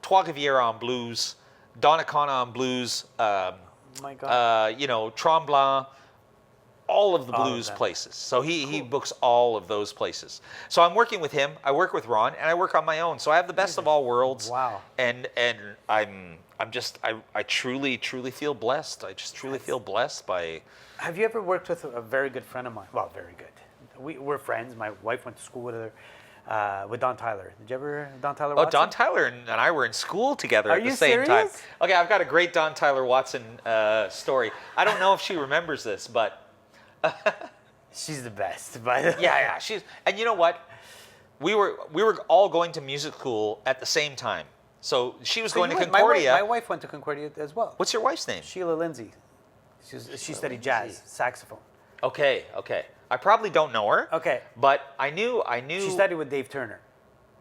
Trois Rivières en blues, Donnacona on blues, Oh my God. Tremblant, all of the All of blues them. places. So he books all of those places. So I'm working with him. I work with Ron, and I work on my own. So I have the best of all worlds. Wow. And I truly feel blessed. I just truly feel blessed by. Have you ever worked with a very good friend of mine? Well, very good. We're friends. My wife went to school with her, with Don Tyler. Did you ever, Don Tyler Oh, Watson? Don Tyler and I were in school together Are at the you same time. serious? Okay, I've got a great Don Tyler Watson story. I don't know if she remembers this, but She's the best. But yeah, she's. And you know what? We were all going to music school at the same time. So she was going to Concordia. My wife went to Concordia as well. What's your wife's name? Sheila Lindsay. She studied jazz, saxophone. Okay. I probably don't know her. Okay. But I knew. She studied with Dave Turner.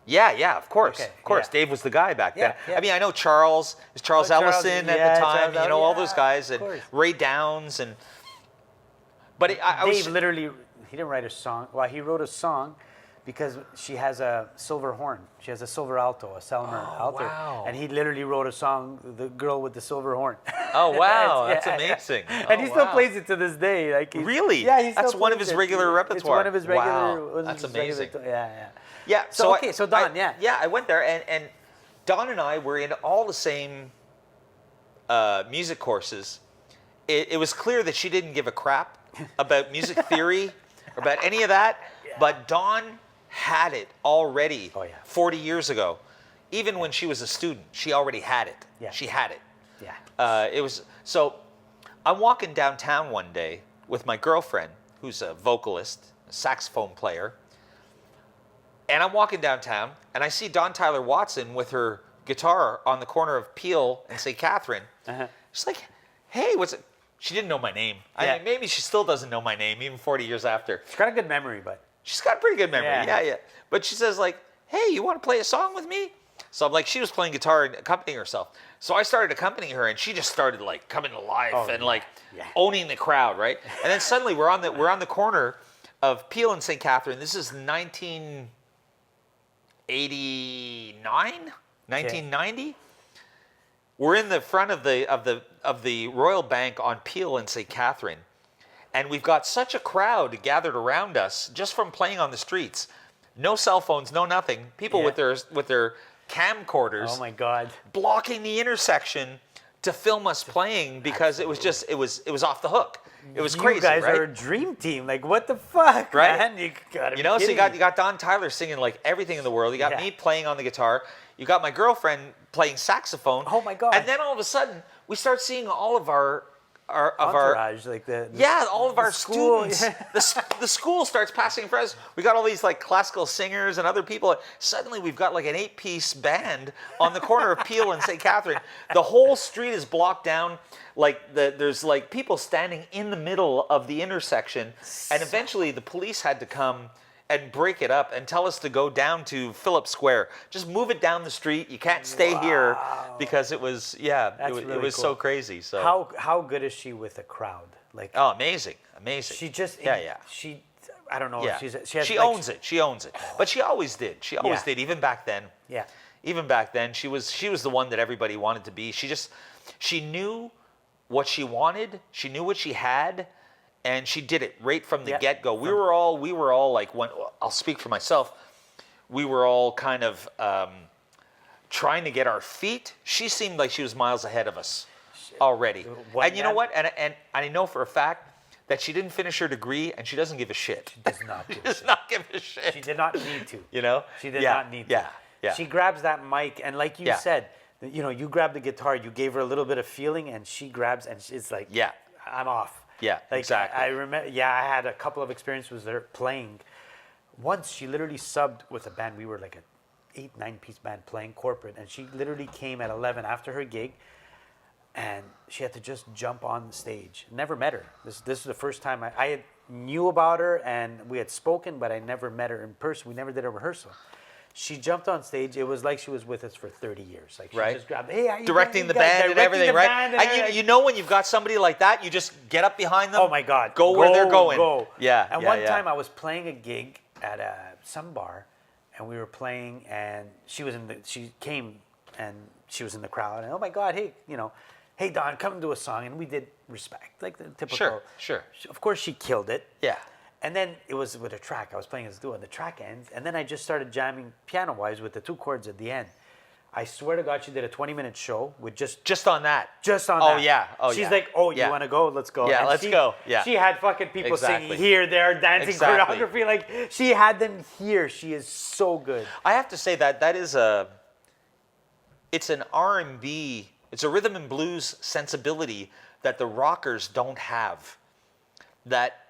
Yeah, of course. Okay, Of course. yeah. Dave was the guy back then. Yeah. I mean, I know Charles. It was Charles Charles, Ellison at yeah, the time, Charles all yeah, those guys, of and course. Ray Downs. But I Dave was. literally, he didn't write a song. Well, he wrote a song because she has a silver horn. She has a silver alto, a Selmer alto. wow. And he literally wrote a song, The Girl with the Silver Horn. Oh, wow. Yeah, That's yeah. amazing. And he Oh, still wow. plays it to this day. Like Really? Yeah, he still That's one of plays his it. regular repertoire. It's one of his regular. Wow, one of that's his regular- amazing. Yeah. Yeah. So, okay, so Don, yeah. Yeah, I went there, and Don and I were in all the same music courses. It was clear that she didn't give a crap about music theory or about any of that, but Don had it already 40 years ago. Even when she was a student, she already had it. Yeah. She had it. Yeah. It was so. I'm walking downtown one day with my girlfriend, who's a vocalist, a saxophone player, and I'm walking downtown, and I see Don Tyler Watson with her guitar on the corner of Peel and St. Catherine. She's like, "Hey, what's it?" She didn't know my name. I Yeah. mean, maybe she still doesn't know my name, even 40 years after. She's got a good memory, but. She's got a pretty good memory. Yeah. Yeah. But she says like, "Hey, you want to play a song with me?" So I'm like, she was playing guitar and accompanying herself. So I started accompanying her, and she just started like coming to life and like owning the crowd, right? And then suddenly we're on the corner of Peel and St. Catherine. This is 1989, 1990. We're in the front of the Royal Bank on Peel and St. Catherine, and we've got such a crowd gathered around us just from playing on the streets. No cell phones, no nothing. People with their camcorders. Oh my God. Blocking the intersection to film us playing because it was just it was off the hook. It was crazy, You guys right? are a dream team. Like, what the fuck, Right? man? You gotta be So you kidding me. got Don Tyler singing like everything in the world. You got Yeah. me playing on the guitar. You got my girlfriend playing saxophone. Oh my God. And then all of a sudden, we start seeing all of our entourage, like the all of our school, students. yeah. The school starts passing for us. We got all these like classical singers and other people. Suddenly we've got like an 8-piece band on the corner of Peel and St. Catherine. The whole street is blocked down. Like there's like people standing in the middle of the intersection, and eventually the police had to come and break it up and tell us to go down to Phillips Square. Just move it down the street. You can't stay here because it was it was so crazy. So how good is she with a crowd? Like, oh, amazing. she just she I don't know. Yeah. She has she like, owns it. She owns it. But she always did. She always Yeah. did. Even back then. Yeah. Even back then, she was the one that everybody wanted to be. She knew what she wanted. She knew what she had, and she did it right from the get-go. We were all like, I'll speak for myself. We were all kind of trying to get our feet. She seemed like she was miles ahead of us already. And you know what? And I know for a fact that she didn't finish her degree, and she doesn't give a shit. She does not. She does not give a shit. She did not need to. You know? She did not need to. Yeah. She grabs that mic, and like you said, you grab the guitar, you gave her a little bit of feeling, and she grabs, and it's like, I'm off. Yeah, like, exactly. I remember, I had a couple of experiences with her playing. Once she literally subbed with a band. We were like a 8-9-piece band playing corporate, and she literally came at 11 after her gig, and she had to just jump on the stage. Never met her. This is the first time I had knew about her, and we had spoken, but I never met her in person. We never did a rehearsal. She jumped on stage. It was like she was with us for 30 years. Like she just grabbed, hey, how you directing doing, the you guys?" band and Directing everything, the right? band And you know when you've got somebody like that, you just get up behind them. Oh my God! Go where they're going. Go. Yeah. And yeah, one yeah. time I was playing a gig at some bar, and we were playing, and she came, and she was in the crowd, and oh my God, hey, hey Don, come do a song, and we did Respect, like the typical. Sure. Of course, she killed it. Yeah. And then it was with a track. I was playing as a duo, and the track ends. And then I just started jamming piano-wise with the 2 chords at the end. I swear to God, she did a 20-minute show with just on that. Just on Oh, that. yeah. Oh, She's yeah. like, oh, you Yeah. want to go? Let's go. Yeah, And let's go. Yeah. She had fucking people Exactly. singing here, there, dancing, Exactly. choreography. Like, she had them here. She is so good. I have to say that is it's an R&B, it's a rhythm and blues sensibility that the rockers don't have. That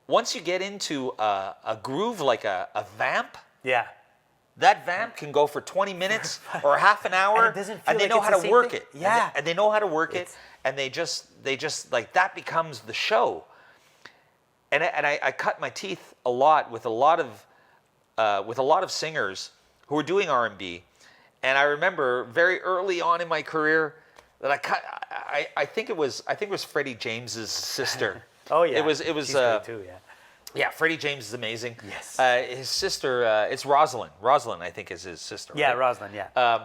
once you get into a groove like a vamp, Yeah. that vamp can go for 20 minutes or half an hour, And it doesn't feel and they like know it's how the to same work thing. it. Yeah. And they know how to work it, and they just like that becomes the show. And I cut my teeth a lot with a lot of singers who were doing R&B, and I remember very early on in my career that I think it was Freddie James's sister. Oh, yeah. It was She's great too, yeah. yeah, Freddie James is amazing. Yes. His sister, it's Rosalind. Rosalind, I think, is his sister. Yeah, right? Rosalind, yeah.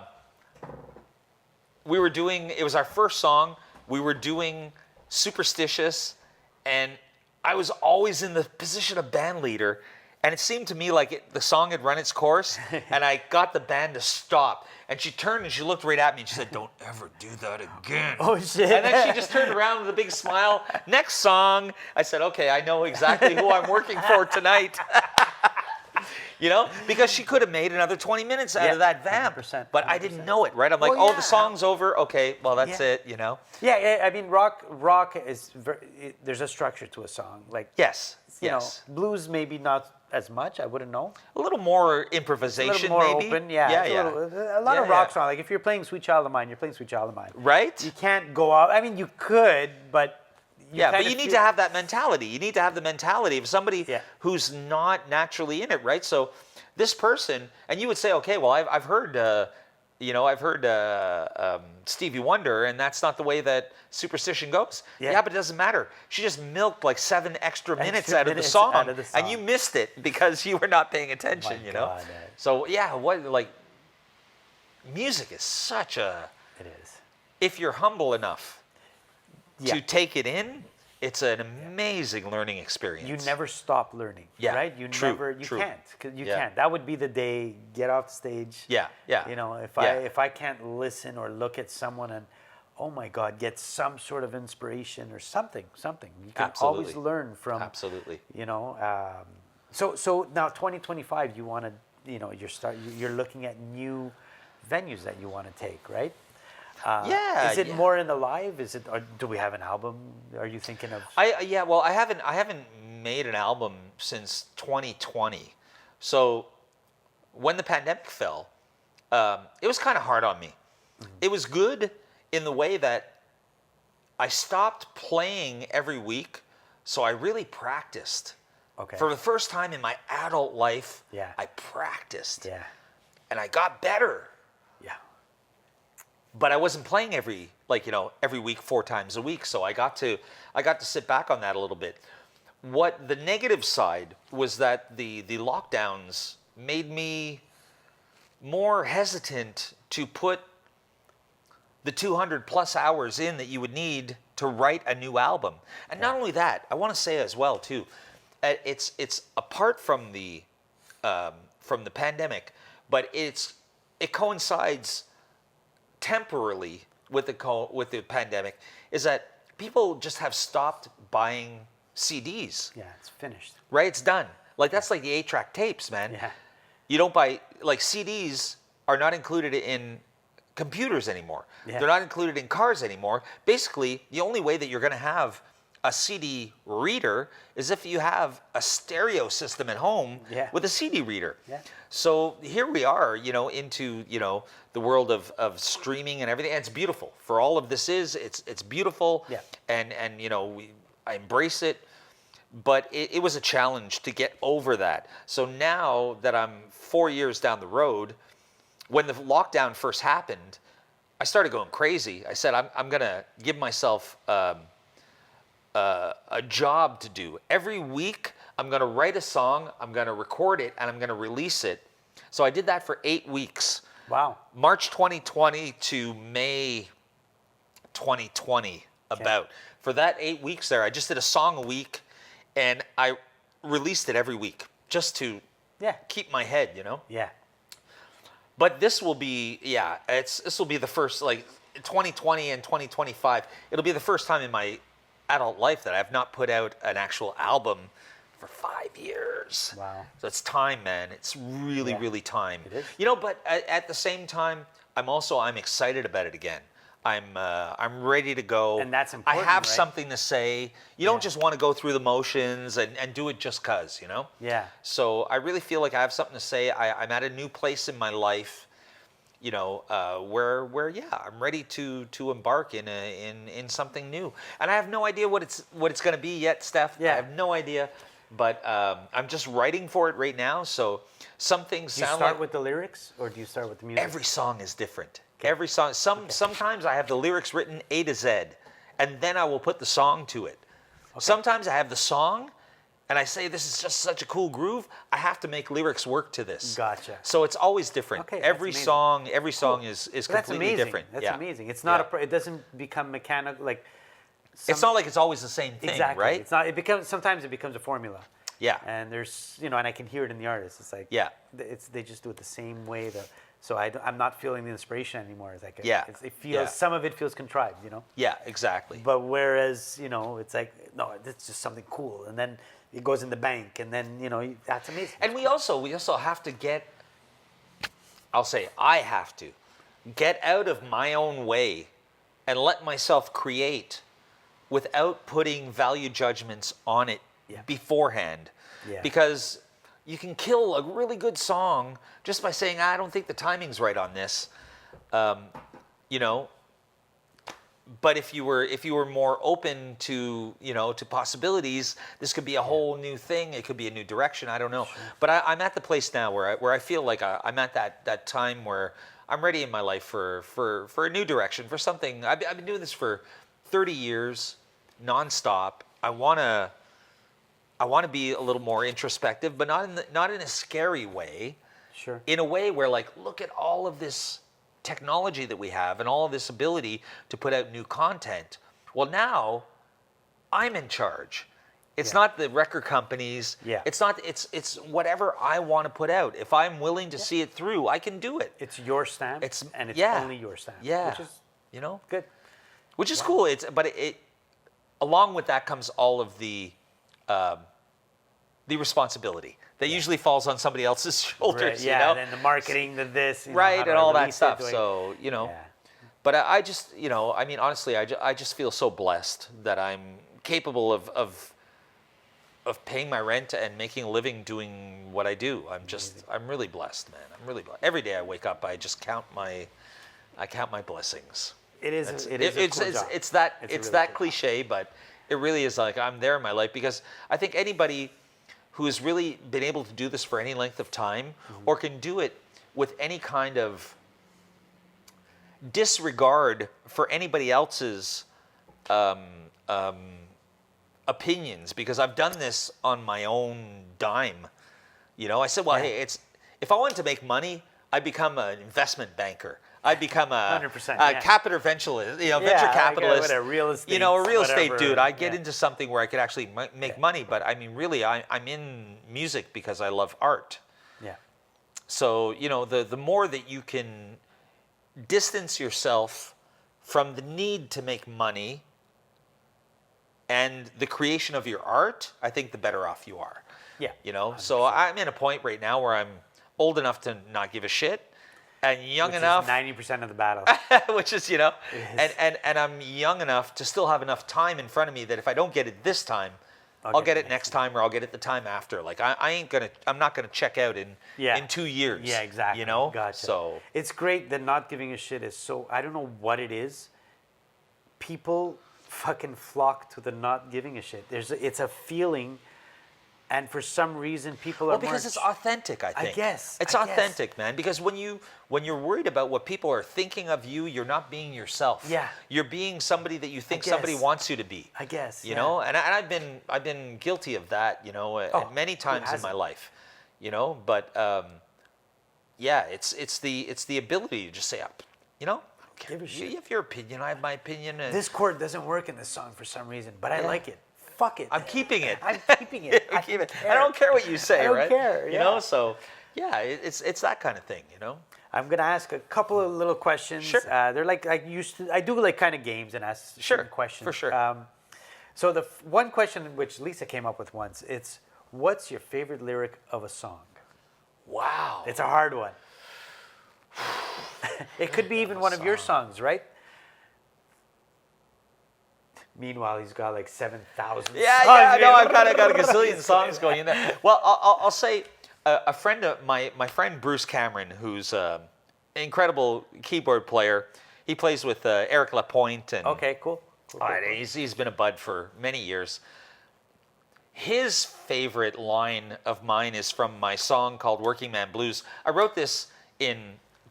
We were doing, it was our first song. We were doing Superstitious, and I was always in the position of band leader. And it seemed to me like the song had run its course, and I got the band to stop. And she turned and she looked right at me and she said, "Don't ever do that again." Oh, shit. And then she just turned around with a big smile. Next song. I said, "Okay, I know exactly who I'm working for tonight." Because she could have made another 20 minutes out of that vamp. 100%, but I didn't know it, right? I'm like, Well, the song's over. Okay, well, that's it, Yeah, I mean, rock is there's a structure to a song. Like, Yes, you yes. know, blues maybe not as much. I wouldn't know. A little more A improvisation, little more maybe. open, yeah. A lot of rock songs. Like if you're playing "Sweet Child of Mine," you're playing "Sweet Child of Mine." Right? You can't go out. I mean, you could, but But you need to have that mentality. You need to have the mentality of somebody Yeah. who's not naturally in it, right? So this person, and you would say, okay, well, I've heard, Stevie Wonder, and that's not the way that Superstition goes. Yeah. But it doesn't matter. She just milked like 7 extra minutes Extra out of the minutes song, out of the and song. you missed it because you were not paying attention. My God, So music is such a. it is. If you're humble enough Yeah. to take it in, it's an amazing learning experience. You never stop learning, Yeah, right? You true, never, you true. can't, 'cause you Yeah. can't. That would be the day. Get off stage. Yeah. You know, if Yeah. I can't listen or look at someone and, oh my God, get some sort of inspiration or something. You can Absolutely. always learn from. Absolutely. So now 2025, you want to, you're looking at new venues that you want to take, right? Is it more in the live? Or do we have an album? Are you thinking of? Well, I haven't made an album since 2020. So when the pandemic fell, it was kind of hard on me. Mm-hmm. It was good in the way that I stopped playing every week, so I really practiced. Okay. For the first time in my adult life, I practiced. Yeah. And I got better. Yeah. But I wasn't playing every week, 4 times a week, so I got to sit back on that a little bit. What the negative side was that the lockdowns made me more hesitant to put the 200 plus hours in that you would need to write a new album. And not only that, I want to say as well too, it's apart from the pandemic, but it coincides temporarily with the pandemic, is that people just have stopped buying CDs. Yeah, it's finished. Right, it's done. Like that's like the 8-track tapes, man. Yeah. You don't buy, like, CDs are not included in computers anymore. Yeah. They're not included in cars anymore. Basically, the only way that you're going to have a CD reader is if you have a stereo system at home with a CD reader. Yeah. So here we are, into, the world of streaming and everything. And it's beautiful. For all of this it's beautiful. Yeah. And I embrace it. But it was a challenge to get over that. So now that I'm 4 years down the road, when the lockdown first happened, I started going crazy. I said, I'm going to give myself a job to do. Every week, I'm going to write a song, I'm going to record it, and I'm going to release it. So I did that for 8 weeks. Wow. March 2020 to May 2020, about. For that 8 weeks there, I just did a song a week, and I released it every week just to keep my head, Yeah. But this will be, this will be the first, 2020 and 2025, it'll be the first time in my adult life that I've not put out an actual album for 5 years. Wow. So it's time, man. It's really, really time. It is. But at the same time, I'm excited about it again. I'm ready to go. And that's important, I have right? something to say. You don't just want to go through the motions and do it just cause, Yeah. So I really feel like I have something to say. I'm at a new place in my life, where I'm ready to embark in something new. And I have no idea what it's going to be yet, Steph. Yeah. I have no idea. But I'm just writing for it right now. So some things sound like... Do you start with the lyrics or do you start with the music? Every song is different. Okay. Every song. Sometimes I have the lyrics written A to Z, and then I will put the song to it. Okay. Sometimes I have the song, and I say, this is just such a cool groove, I have to make lyrics work to this. Gotcha. So it's always different. Okay, every song is completely different. That's amazing. It's not it doesn't become mechanical, it's not like it's always the same thing, exactly. right? It's not. Sometimes it becomes a formula. Yeah. And there's, and I can hear it in the artist. It's like, they just do it the same way. So I'm not feeling the inspiration anymore. It's like, it feels, some of it feels contrived, Yeah, exactly. But whereas, it's like, no, it's just something cool. And then it goes in the bank, and then, that's amazing. And we also have to I have to get out of my own way and let myself create without putting value judgments on it beforehand. Yeah. Because you can kill a really good song just by saying, I don't think the timing's right on this. But if you were more open to to possibilities, this could be a whole new thing. It could be a new direction. I don't know. Sure. But I'm at the place now where I feel like I'm at that time where I'm ready in my life for a new direction, for something. I've been doing this for 30 years, nonstop. I want to be a little more introspective, but not in a scary way. Sure. In a way where, look at all of this technology that we have and all of this ability to put out new content. Well, now I'm in charge. It's not the record companies. Yeah. It's whatever I want to put out. If I'm willing to see it through, I can do it. It's your stamp. Only your stamp. Yeah. Which is good. which is cool. But along with that comes all of the responsibility that usually falls on somebody else's shoulders. Right, yeah, you know? and then the marketing, this, right, and all that stuff. Like, so but I just I mean, honestly, I just feel so blessed that I'm capable of paying my rent and making a living doing what I do. I'm really blessed, man. I'm really blessed. Every day I wake up, I just count my blessings. It's that cliche, but it really is. Like, I'm there in my life because I think anybody who has really been able to do this for any length of time, or can do it with any kind of disregard for anybody else's opinions, because I've done this on my own dime. I said, well, hey, if I wanted to make money, I'd become an investment banker. I'd become a 100%, capital venture capitalist, a real estate, a real estate dude. I'd get into something where I could actually make money. But I mean, really, I'm in music because I love art. Yeah. So the more that you can distance yourself from the need to make money and the creation of your art, I think the better off you are. Yeah. 100%. So I'm in a point right now where I'm old enough to not give a shit, and young enough. 90% of the battle. Which is, and I'm young enough to still have enough time in front of me that if I don't get it this time, I'll get it next time, or I'll get it the time after. Like I'm not gonna check out in 2 years. Yeah, exactly. Gotcha. So it's great that not giving a shit is so. I don't know what it is. People fucking flock to the not giving a shit. It's a feeling. And for some reason, people are because it's authentic. I think. I guess it's authentic, man. Because when you're worried about what people are thinking of you, you're not being yourself. Yeah. You're being somebody that you think somebody wants you to be. I guess. You know, and I've been guilty of that. At many times in my life. But it's the ability to just say, okay, you have your opinion. I have my opinion. And this chord doesn't work in this song for some reason, but I like it. Fuck it. I'm keeping it. I'm keeping it. I don't care what you say, right? I don't care. Yeah. So it's that kind of thing, I'm gonna ask a couple of little questions. Sure. They're like I do like kind of games and ask certain questions. For sure. So the one question which Lisa came up with once, it's what's your favorite lyric of a song? Wow. It's a hard one. It could be even one of your songs, right? Meanwhile, he's got like 7,000 songs. I know. I've got a gazillion songs going in there. Well, I'll say a friend of my friend Bruce Cameron, who's an incredible keyboard player. He plays with Eric Lapointe. And, okay, cool. He's been a bud for many years. His favorite line of mine is from my song called Working Man Blues. I wrote this in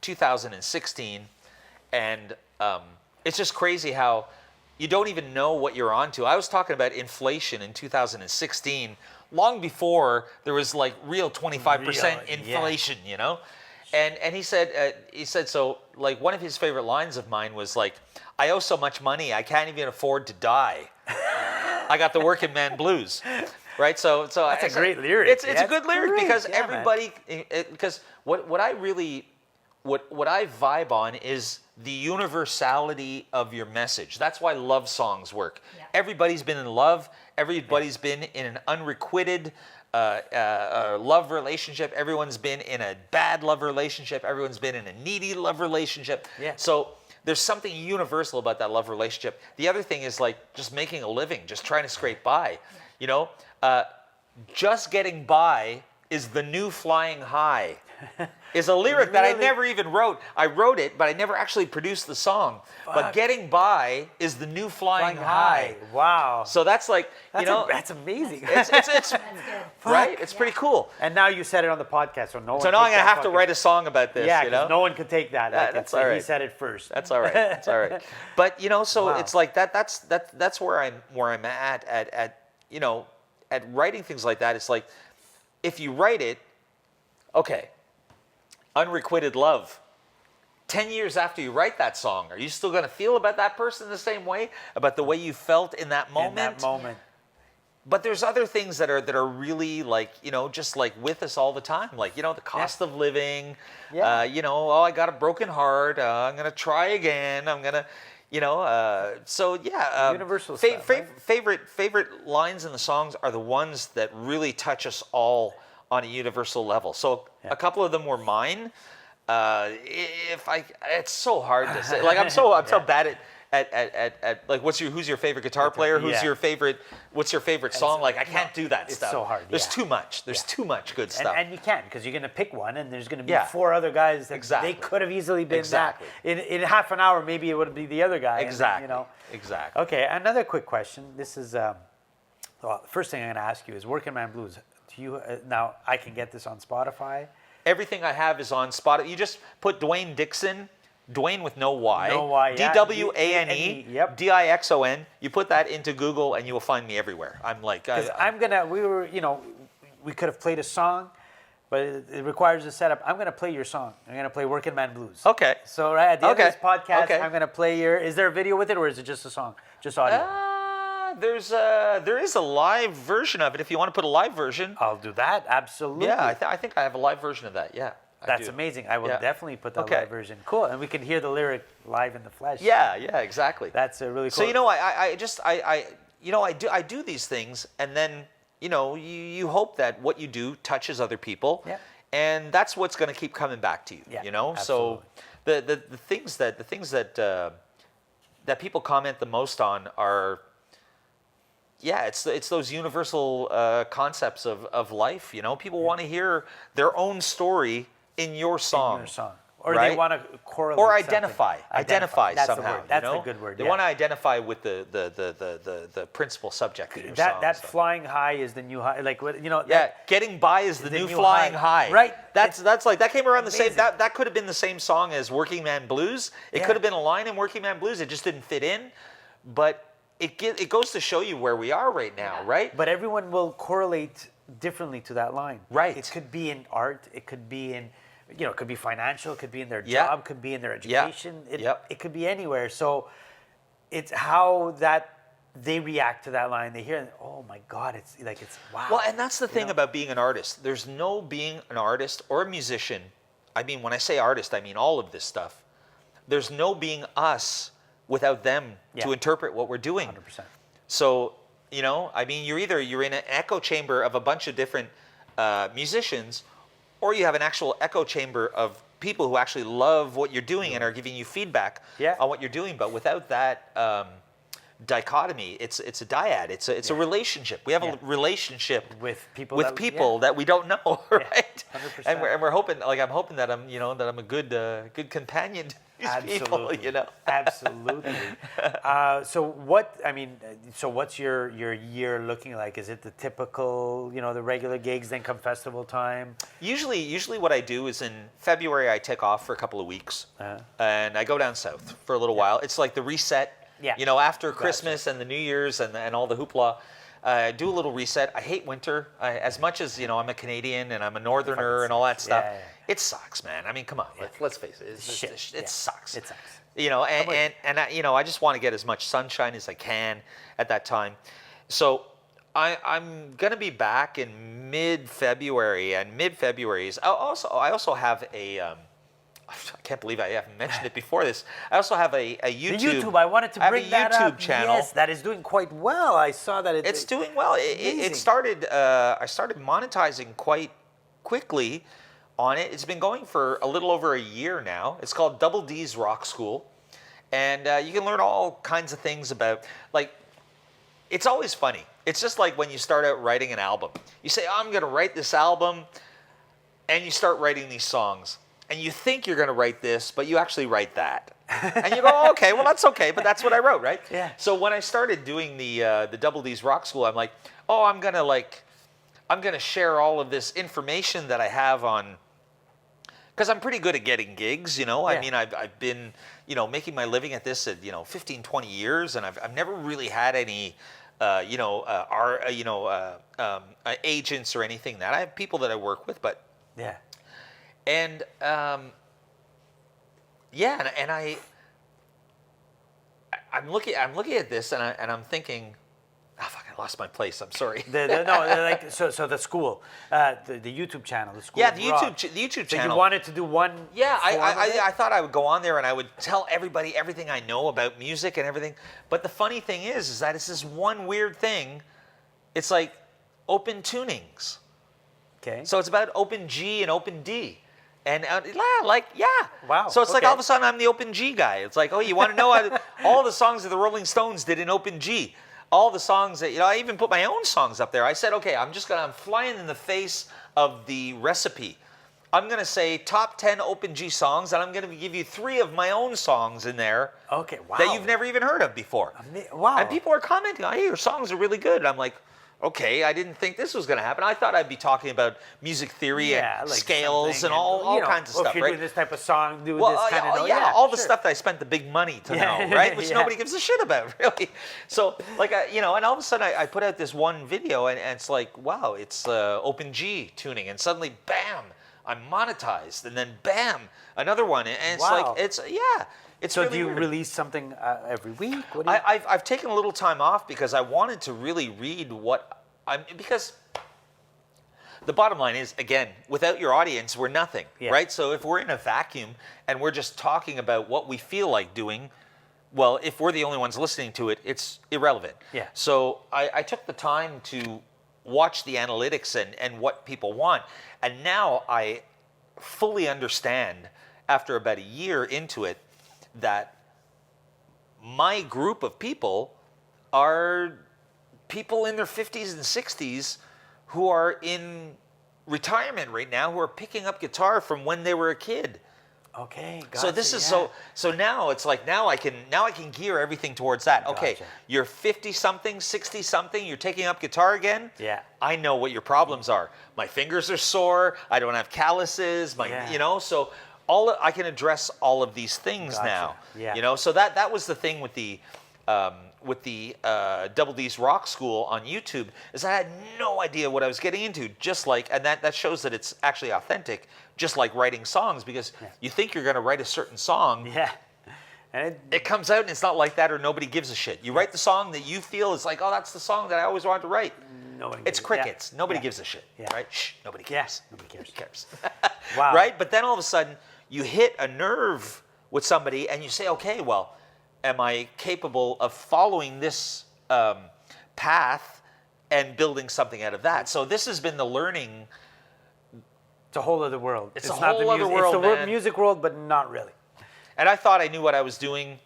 2016, and it's just crazy how you don't even know what you're onto. I was talking about inflation in 2016, long before there was like real 25% inflation, And he said so. Like one of his favorite lines of mine was like, "I owe so much money, I can't even afford to die. I got the working man blues." Right. So that's a great lyric. It's a good lyric because everybody. Because what I vibe on is the universality of your message. That's why love songs work. Yeah. Everybody's been in love. Everybody's been in an unrequited love relationship. Everyone's been in a bad love relationship. Everyone's been in a needy love relationship. Yeah. So there's something universal about that love relationship. The other thing is like just making a living, just trying to scrape by. Just getting by is the new flying high. Is a lyric that I never even wrote. I wrote it, but I never actually produced the song. Fuck. But getting by is the new flying high. Wow. So that's like, that's amazing. It's right? It's pretty cool. And now you said it on the podcast, so no one. So now I'm going to have to write a song about this, Yeah, no one could take that. That's all right. He said it first. That's all right. That's all right. But, it's like that's where I'm at writing things like that. It's like, if you write it, okay, unrequited love. 10 years after you write that song, are you still going to feel about that person the same way? About the way you felt in that moment? In that moment. But there's other things that are really like, just like with us all the time. Like, the cost of living. Yeah. I got a broken heart. I'm going to try again. I'm going to, So yeah, universal stuff, right? favorite lines in the songs are the ones that really touch us all on a universal level. So a couple of them were mine. It's so hard to say. Like I'm so bad at like who's your favorite guitar player? What's your favorite song? Like I can't do that stuff. It's so hard. There's too much. There's too much good stuff. And you can't, because you're going to pick one, and there's going to be four other guys that they could have easily been that. In half an hour, maybe it would be the other guy. Exactly. And, Exactly. Okay, another quick question. This is the first thing I'm going to ask you is Working Man Blues. Do you now I can get this on Spotify? Everything I have is on Spotify. You just put Dwayne Dixon, Dwane with no Y. No Y, yeah. D-W-A-N-E, yep. D-I-X-O-N. You put that into Google and you will find me everywhere. I'm like... we could have played a song, but it requires a setup. I'm going to play your song. I'm going to play Working Man Blues. Okay. So right at the end of this podcast, I'm going to play is there a video with it, or is it just a song? Just audio? There is a live version of it if you want to put a live version. I'll do that, absolutely. Yeah, I think I have a live version of that, yeah. That's amazing. I will definitely put that live version. Cool, and we can hear the lyric live in the flesh. Yeah, exactly. That's a really cool. So I do these things, and then you hope that what you do touches other people, and that's what's going to keep coming back to you. Yeah, So the things that people comment the most on are. Yeah, it's those universal concepts of life. People want to hear their own story in your song. Or they want to correlate or identify That's somehow. The word. That's a good word. They want to identify with the principal subject in your song. That flying high is the new high. Like getting by is the new flying high. Right. That's like that came around the same. That could have been the same song as Working Man Blues. It could have been a line in Working Man Blues. It just didn't fit in, but. It goes to show you where we are right now, right? But everyone will correlate differently to that line. Right. It could be in art. It could be in, it could be financial. It could be in their job. It could be in their education. It could be anywhere. So it's how they react to that line. They hear it, oh my God, it's wow. Well, and that's the thing about being an artist. There's no being an artist or a musician. I mean, when I say artist, I mean all of this stuff. There's no being us without them to interpret what we're doing. 100%. So, you're in an echo chamber of a bunch of different musicians, or you have an actual echo chamber of people who actually love what you're doing and are giving you feedback on what you're doing. But without that dichotomy, it's a dyad. It's a relationship. We have a relationship with people that we don't know, right? 100%. And we're hoping, I'm hoping that I'm a good companion to these people, Absolutely. So what's your year looking like? Is it the typical, the regular gigs, then come festival time? Usually what I do is in February I take off for a couple of weeks, and I go down south for a little while. It's like the reset. Yeah. After Christmas and the New Year's and all the hoopla, do a little reset. I hate winter. As much as, I'm a Canadian and I'm a northerner and all that stuff, it sucks, man. I mean, come on, let's face it. It sucks. It sucks. I just want to get as much sunshine as I can at that time. So I'm going to be back in mid-February, and mid-February is, I also have a, I can't believe I haven't mentioned it before this. I also have a YouTube. The YouTube, I wanted to bring that up. I have a YouTube channel. Yes, that is doing quite well. I saw that it's doing well. It started. I started monetizing quite quickly on it. It's been going for a little over a year now. It's called Double D's Rock School, and you can learn all kinds of things about It's always funny. It's just like when you start out writing an album. You say, I'm going to write this album, and you start writing these songs. And you think you're going to write this, but you actually write that. And you go, oh, okay, well, that's okay, but that's what I wrote, right? Yeah. So when I started doing the Double D's Rock School, I'm like, oh, I'm going to share all of this information that I have on, because I'm pretty good at getting gigs, I mean, I've been, making my living at this at, 15, 20 years, and I've never really had any, agents or anything that. I have people that I work with, but... Yeah. And I'm looking at this and I'm thinking, oh, fuck, lost my place. I'm sorry. So the school, the YouTube channel, the school. Yeah, of the rock. YouTube So channel. you wanted to do one. Yeah, form of it? I thought I would go on there and I would tell everybody everything I know about music and everything. But the funny thing is that it's this one weird thing. It's like open tunings. Okay. So it's about open G and open D. And Wow, So it's like okay. all of a sudden I'm the open G guy. It's like, oh, you want to know all the songs that the Rolling Stones did in open G. All the songs that, I even put my own songs up there. I said, okay, I'm flying in the face of the recipe. I'm going to say top 10 open G songs, and I'm going to give you 3 of my own songs in there. Okay, wow. That you've never even heard of before. Wow. And people are commenting, oh, your songs are really good. And I'm like, okay, I didn't think this was going to happen. I thought I'd be talking about music theory and like scales and all kinds of stuff, if you're right? doing this type of song, do this kind of all the stuff that I spent the big money to know, right? Which nobody gives a shit about, really. So, and all of a sudden I put out this one video, and it's like, wow, it's open G tuning, and suddenly, bam, I'm monetized, and then bam, another one, and it's like, it's so really do you weird. release something every week? What do you... I've taken a little time off because I wanted to really read because the bottom line is, again, without your audience, we're nothing, right? So if we're in a vacuum and we're just talking about what we feel like doing, well, if we're the only ones listening to it, it's irrelevant. Yeah. So I took the time to watch the analytics and what people want. And now I fully understand, after about a year into it, that my group of people are people in their 50s and 60s who are in retirement right now, who are picking up guitar from when they were a kid. Okay, gotcha. So this is so now it's like now I can gear everything towards that. Okay, Gotcha. you're 50 something, 60 something, you're taking up guitar again? Yeah. I know what your problems are. My fingers are sore, I don't have calluses, so I can address all of these things now. Yeah. So that was the thing with the Double D's Rock School on YouTube, is I had no idea what I was getting into, and that shows that it's actually authentic, just like writing songs, because you think you're going to write a certain song, and it comes out and it's not like that, or nobody gives a shit. You write the song that you feel is like, oh, that's the song that I always wanted to write. It's crickets. Nobody gives a shit, right? Shh, nobody cares. Nobody cares. Who cares? Wow. Right? But then all of a sudden, you hit a nerve with somebody and you say, okay, well, am I capable of following this path and building something out of that? So this has been the learning. It's a whole other world. It's a not whole the other world, It's the man. music world, but not really. And I thought I knew what I was doing,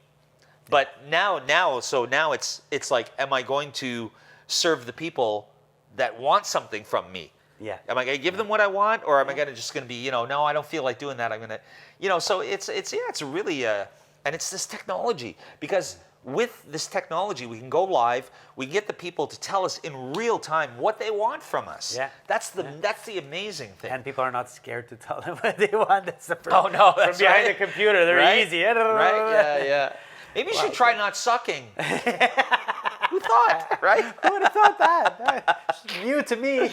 but now it's like, am I going to serve the people that want something from me? Yeah. Am I going to give them what I want, or am I just going to be, no, I don't feel like doing that. I'm going to, so it's really, and it's this technology, because with this technology, we can go live, we can get the people to tell us in real time what they want from us. Yeah. That's the amazing thing. And people are not scared to tell them what they want. That's the Oh, no, that's from behind right. the computer, they're Right? easy. Right? Yeah. Maybe you should try not sucking. Who thought, right? Who would have thought that? That's new to me.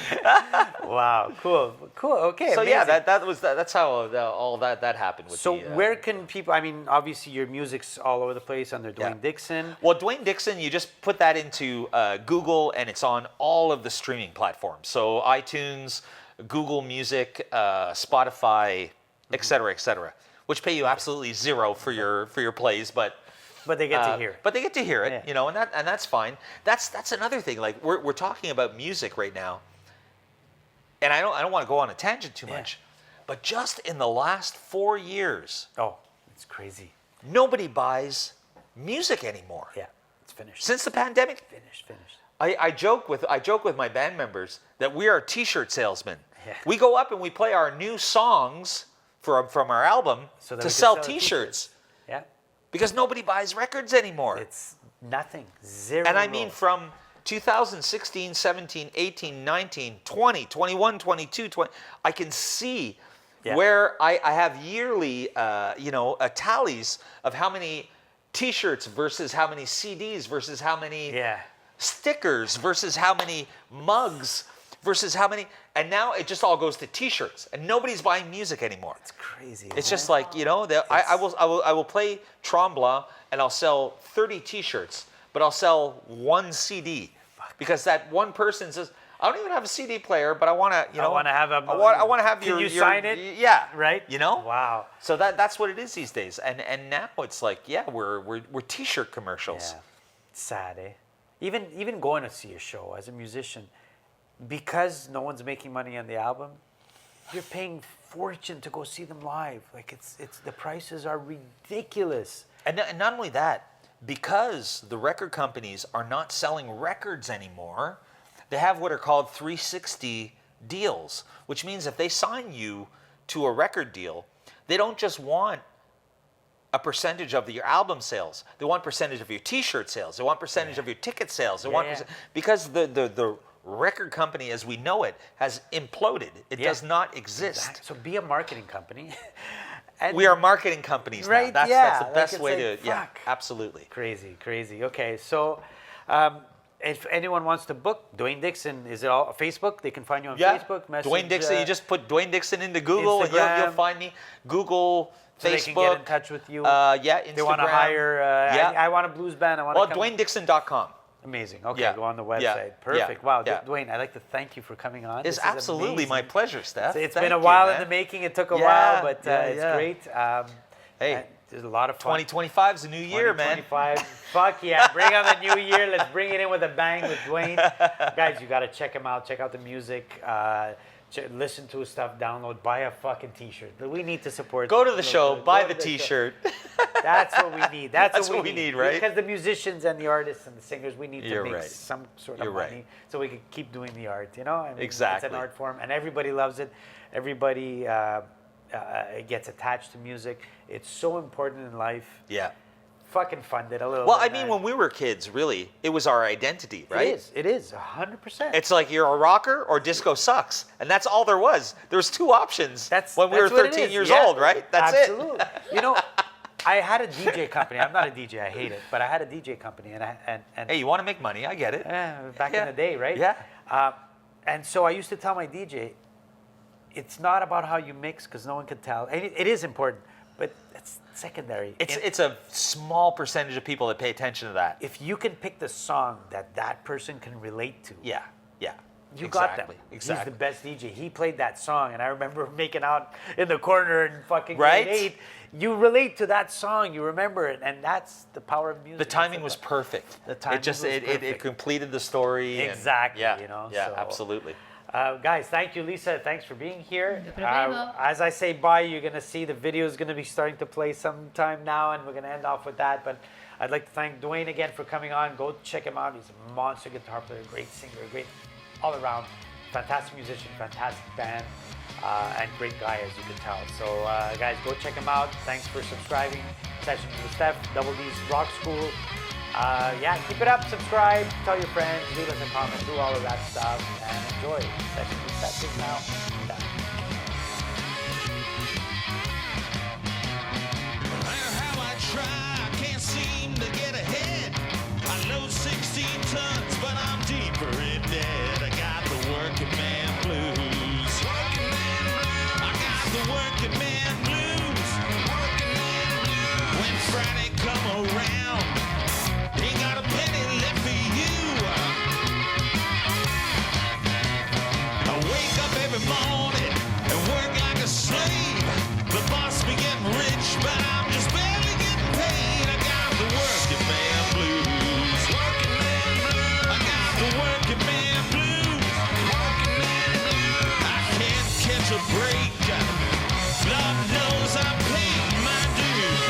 Wow, cool. Okay. So amazing. that's how all that happened with So the, where can people? I mean, obviously your music's all over the place under Dwayne Dixon. Well, Dwayne Dixon, you just put that into Google, and it's on all of the streaming platforms. So iTunes, Google Music, Spotify, et cetera, which pay you absolutely zero for your plays, but they get to hear it. But they get to hear it, Yeah. and that's fine. That's another thing. Like we're talking about music right now, and I don't want to go on a tangent too much, but just in the last 4 years, Oh, it's crazy. nobody buys music anymore. Yeah, it's finished. Since the pandemic, Finished. I joke with my band members that we are T-shirt salesmen. Yeah. We go up and we play our new songs from our album So that to we can sell sell T-shirts. Yeah, Because nobody buys records anymore. it's nothing. Zero. And I mean from 2016, 17, 18, 19, 20, 21, 22, 20, I can see where I have yearly, tallies of how many T-shirts versus how many CDs versus how many stickers versus how many mugs versus how many, and now it just all goes to T-shirts, and nobody's buying music anymore. It's crazy. It's just like, I will play Tremblant and I'll sell 30 T-shirts, but I'll sell one CD. because that one person says, I don't even have a CD player, but I want to, I want to have a. I want to have Can you sign it? Yeah. Right. You know. Wow. So that's what it is these days, and now it's like, yeah, we're T-shirt commercials. Yeah. It's sad, eh? Even going to see a show as a musician, because no one's making money on the album, you're paying fortune to go see them live. Like it's the prices are ridiculous. And not only that, because the record companies are not selling records anymore, they have what are called 360 deals, which means if they sign you to a record deal, they don't just want a percentage of your album sales. They want percentage of your T-shirt sales. They want percentage of your ticket sales. They want because the record company as we know it has imploded. It does not exist. Exactly. So be a marketing company. And we are marketing companies right, now. That's the best way to. Yeah, absolutely. Crazy. Okay, so if anyone wants to book Dwayne Dixon, is it all Facebook? They can find you on Facebook. Message, Dwayne Dixon. You just put Dwayne Dixon into Google, Instagram, and you'll find me. Google, so Facebook. They can get in touch with you. Instagram. They want to hire. I want a blues band. I want. Well, DwayneDixon.com. Amazing. Okay, go on the website. Perfect. Wow, Dwayne, I'd like to thank you for coming on. It's absolutely my pleasure, Stef. It's been a while in the making. It took a while, but it's great. Hey, there's a lot of fun. 2025 is a new year, man. 2025. Fuck yeah. Bring on the new year. Let's bring it in with a bang with Dwayne. Guys, you got to check him out. Check out the music. Listen to his stuff. Download. Buy a fucking T-shirt. We need to support. Go to the show. Buy the T-shirt. That's what we need. That's what we need, right? Because the musicians and the artists and the singers, we need to make right. some sort of money so we can keep doing the art, you know? I mean, exactly. It's an art form, and everybody loves it. Everybody gets attached to music. It's so important in life. Yeah. Fucking fund it a little Well, bit. I mean, when we were kids, really, it was our identity, right? It is, 100%. It's like you're a rocker or disco sucks. And that's all there was. There was two options when we were 13 years old, right? That's Absolutely. You know, I had a DJ company. I'm not a DJ. I hate it. But I had a DJ company. And hey, you want to make money. I get it. Back in the day, right? Yeah. And so I used to tell my DJ, it's not about how you mix because no one can tell. And it is important, but it's secondary. It's a small percentage of people that pay attention to that. If you can pick the song that person can relate to. Yeah. You got them. Exactly. He's the best DJ. He played that song, and I remember making out in the corner in fucking grade 8. You relate to that song, you remember it, and that's the power of music. The timing was perfect. The timing was perfect. It completed the story. Exactly. And, you know. Yeah, so, absolutely. Guys, thank you, Lisa. Thanks for being here. No problemo. As I say bye, you're going to see the video is going to be starting to play sometime now, and we're going to end off with that. But I'd like to thank Dwayne again for coming on. Go check him out. He's a monster guitar player, great singer, great all-around, fantastic musician, fantastic band, and great guy, as you can tell. So, guys, go check him out. Thanks for subscribing. Sessions with Stef, Double D's Rock School. Keep it up, subscribe, tell your friends, leave us a comment, do all of that stuff, and enjoy. Sessions with Stef is now done. No matter how I try, I can't seem to get ahead. I load 16 tons, but I'm deeper in debt. I got the working man blues. I got the working man blues. When Friday come around, ain't got a penny left for you. I wake up every morning and work like a slave. The boss be getting rich, but I'm just barely getting paid. I got the working man blues. I got the working man blues. I can't catch a break. Lord knows I'm paying my dues.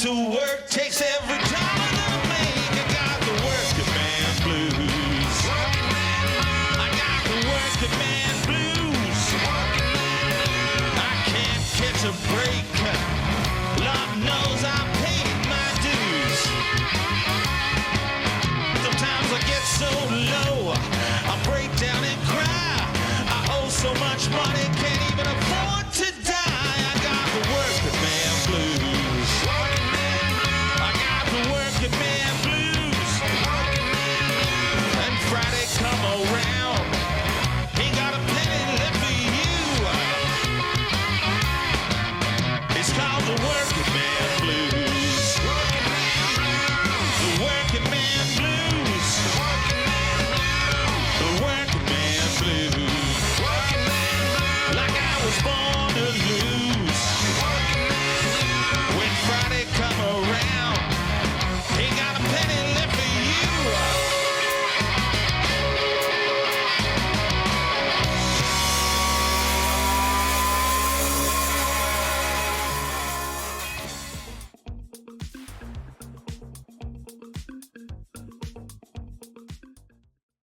to work takes every